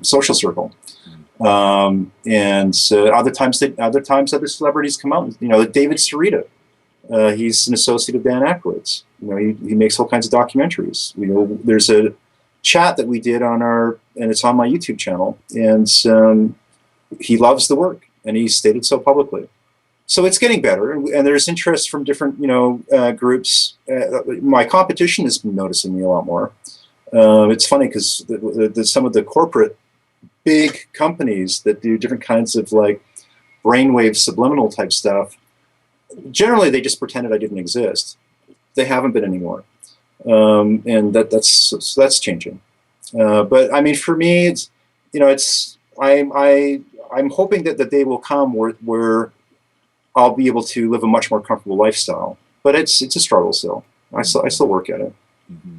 social circle. And other times other celebrities come out. David Sarita, he's an associate of Dan Aykroyd's. He makes all kinds of documentaries. There's a chat that we did and it's on my YouTube channel, and he loves the work, and he stated so publicly. So it's getting better, and there's interest from different, groups. My competition has been noticing me a lot more. It's funny because some of the corporate big companies that do different kinds of like brainwave subliminal type stuff, generally they just pretended I didn't exist. They haven't been anymore, and that's changing. But I mean, for me, I'm hoping that the day will come where I'll be able to live a much more comfortable lifestyle. But it's a struggle still. I still work at it. Mm-hmm.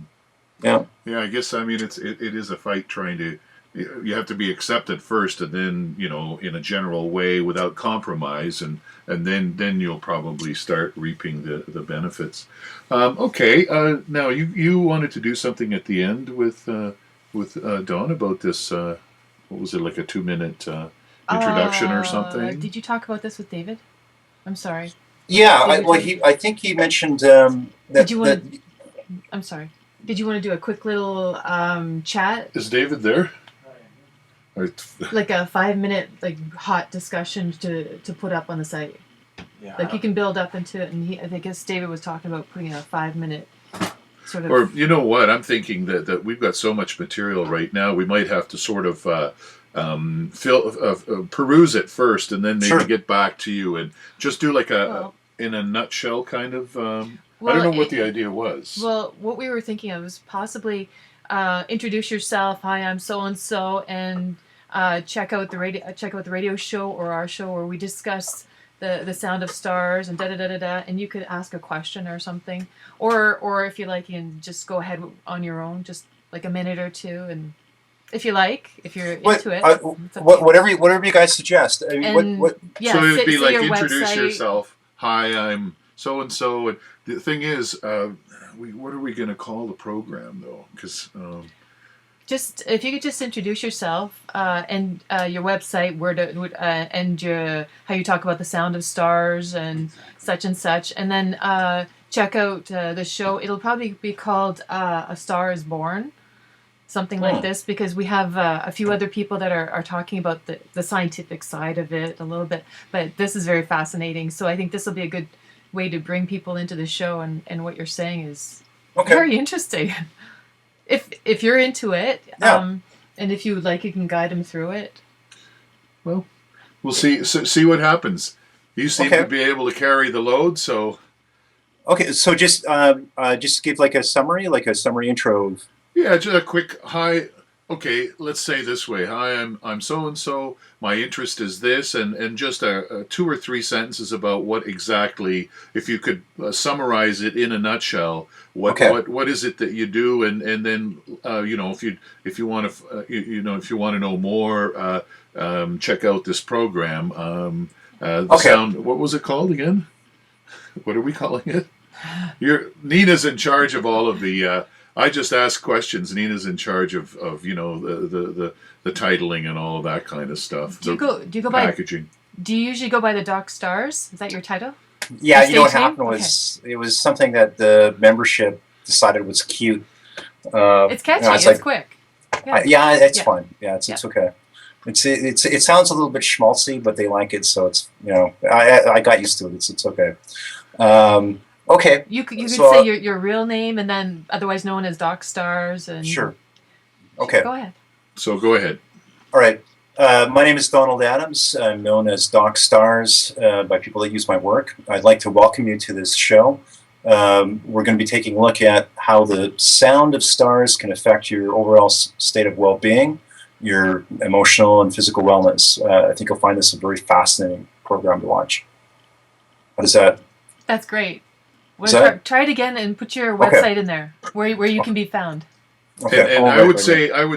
Yeah. Yeah, I guess, I mean, it is a fight trying to, you have to be accepted first, and then, in a general way without compromise, and then you'll probably start reaping the benefits. Okay, now you wanted to do something at the end with Dawn about this, what was it, like a 2-minute introduction or something? Did you talk about this with David? I'm sorry. Yeah, I think he mentioned I'm sorry. Did you want to do a quick little chat? Is David there? Like a 5-minute hot discussion to put up on the site. Yeah. Like you can build up into it, and I guess David was talking about putting a 5-minute sort of. Or you know what? I'm thinking that we've got so much material right now, we might have to sort of peruse it first, and then maybe get back to you and just do like in a nutshell kind of. I don't know what the idea was. Well, what we were thinking of was possibly introduce yourself. Hi, I'm so and so, and check out the radio show or our show where we discuss the sound of stars and da da da da da. And you could ask a question or something, or if you like, you can just go ahead on your own, just like a minute or two, and if you're into it, whatever you guys suggest. I mean, so it'd be like introduce yourself. hi, I'm so and so. And the thing is, what are we going to call the program though? Because Just if you could just introduce yourself and your website, and how you talk about the sound of stars and such, and then check out the show. It'll probably be called A Star Is Born, something like this, because we have a few other people that are talking about the scientific side of it a little bit. But this is very fascinating, so I think this will be a good way to bring people into the show, and what you're saying is very interesting. If you're into it, and if you would like, you can guide them through it. Well, we'll see what happens. You seem to be able to carry the load, so. Okay, so just give like a summary intro. Yeah, just a quick hi. Okay, let's say this way. Hi, I'm so and so. My interest is this, and just a 2 or 3 sentences about what exactly, if you could summarize it in a nutshell. What is it that you do, and then if you want to know more, check out this program. Sound. What was it called again? What are we calling it? Nina's in charge of all of the. I just ask questions. Nina's in charge of the titling and all of that kind of stuff. Do you go by packaging? Do you usually go by the Doc STARZ? Is that your title? Yeah, you know what happened was it was something that the membership decided was cute. It's catchy. It's quick. It's fun. Yeah, it's okay. It sounds a little bit schmaltzy, but they like it, so it's I got used to it. It's okay. Okay. You could say your real name, and then otherwise known as Doc STARZ. And sure. Okay. Go ahead. So go ahead. All right. My name is Donald Adams. I'm known as Doc STARZ by people that use my work. I'd like to welcome you to this show. We're going to be taking a look at how the sound of stars can affect your overall state of well-being, your emotional and physical wellness. I think you'll find this a very fascinating program to watch. What is that? That's great. Try it again and put your website in there, where you can be found. Okay. And I would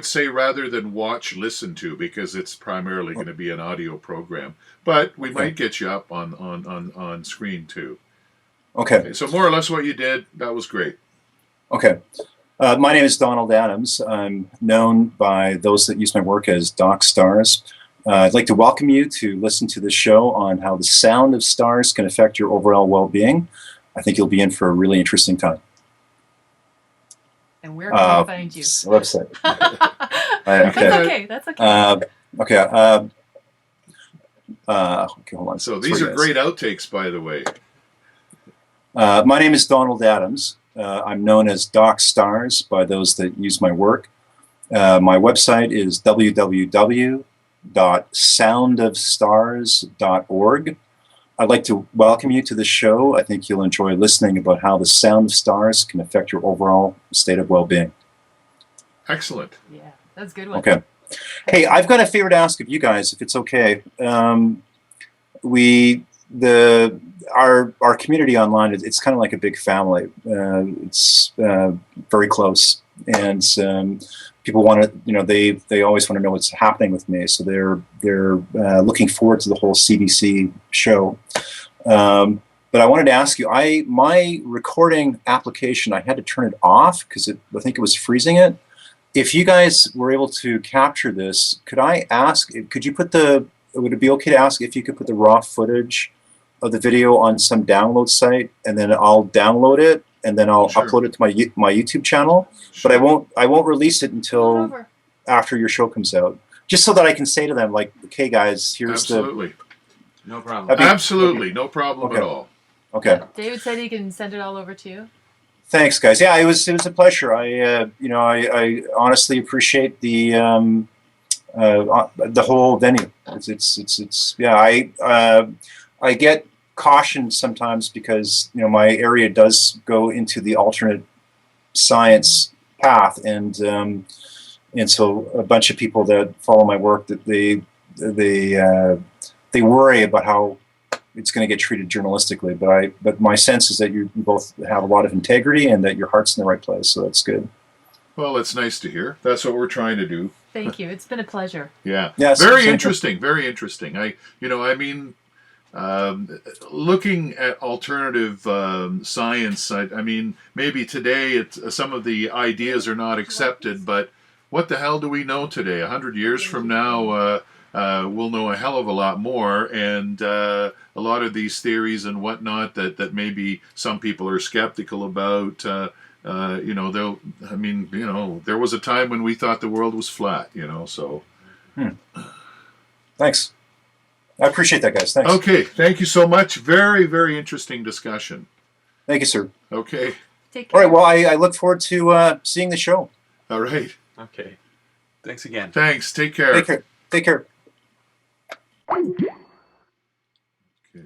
say rather than watch, listen to, because it's primarily going to be an audio program. But we might get you up on screen too. Okay. So more or less what you did, that was great. Okay. My name is Donald Adams. I'm known by those that use my work as Doc STARZ. I'd like to welcome you to listen to this show on how the sound of stars can affect your overall well-being. I think you'll be in for a really interesting time. And where can I find you? Website. That's okay. Okay, hold on. So these are great outtakes, by the way. My name is Donald Adams. I'm known as Doc STARZ by those that use my work. My website is www.soundofstars.org. I'd like to welcome you to the show. I think you'll enjoy listening about how the sound of stars can affect your overall state of well-being. Excellent. Yeah, that's a good one. Okay. Hey, I've got a favor to ask of you guys, if it's okay. Our community online, it's kind of like a big family. It's very close, and people want to, they always want to know what's happening with me. So they're looking forward to the whole CBC show. But I wanted to ask you, my recording application, I had to turn it off because I think it was freezing it. If you guys were able to capture this, would it be okay to ask if you could put the raw footage of the video on some download site, and then I'll download it, and then I'll upload it to my YouTube channel. Sure. But I won't release it until after your show comes out, just so that I can say to them, like, okay, guys, here's no problem. Absolutely, no problem at all. Okay. David said he can send it all over to you. Thanks, guys. Yeah, it was a pleasure. I honestly appreciate the whole venue. I get cautioned sometimes because my area does go into the alternate science path, and so a bunch of people that follow my work, that they worry about how it's going to get treated journalistically. But my sense is that you both have a lot of integrity and that your heart's in the right place. So that's good. Well, it's nice to hear. That's what we're trying to do. Thank you. It's been a pleasure. Yeah. Very interesting. Very interesting. looking at alternative science, I mean, maybe today some of the ideas are not accepted, but what the hell do we know today? 100 years from now, we'll know a hell of a lot more, and a lot of these theories and whatnot that maybe some people are skeptical about. You know, I mean, you know, there was a time when we thought the world was flat. You know, so. Thanks. I appreciate that, guys. Thanks. Okay, thank you so much. Very, very interesting discussion. Thank you, sir. Okay. Take All care. right. Well, I look forward to seeing the show. All right. Okay. Thanks again. Thanks. Take care. Take care. Take care. Okay,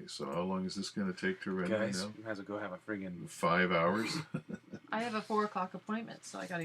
so how long is this going to take to render Guys, now? you might as well go have a friggin' 5 hours? I have a 4 o'clock appointment, so I got to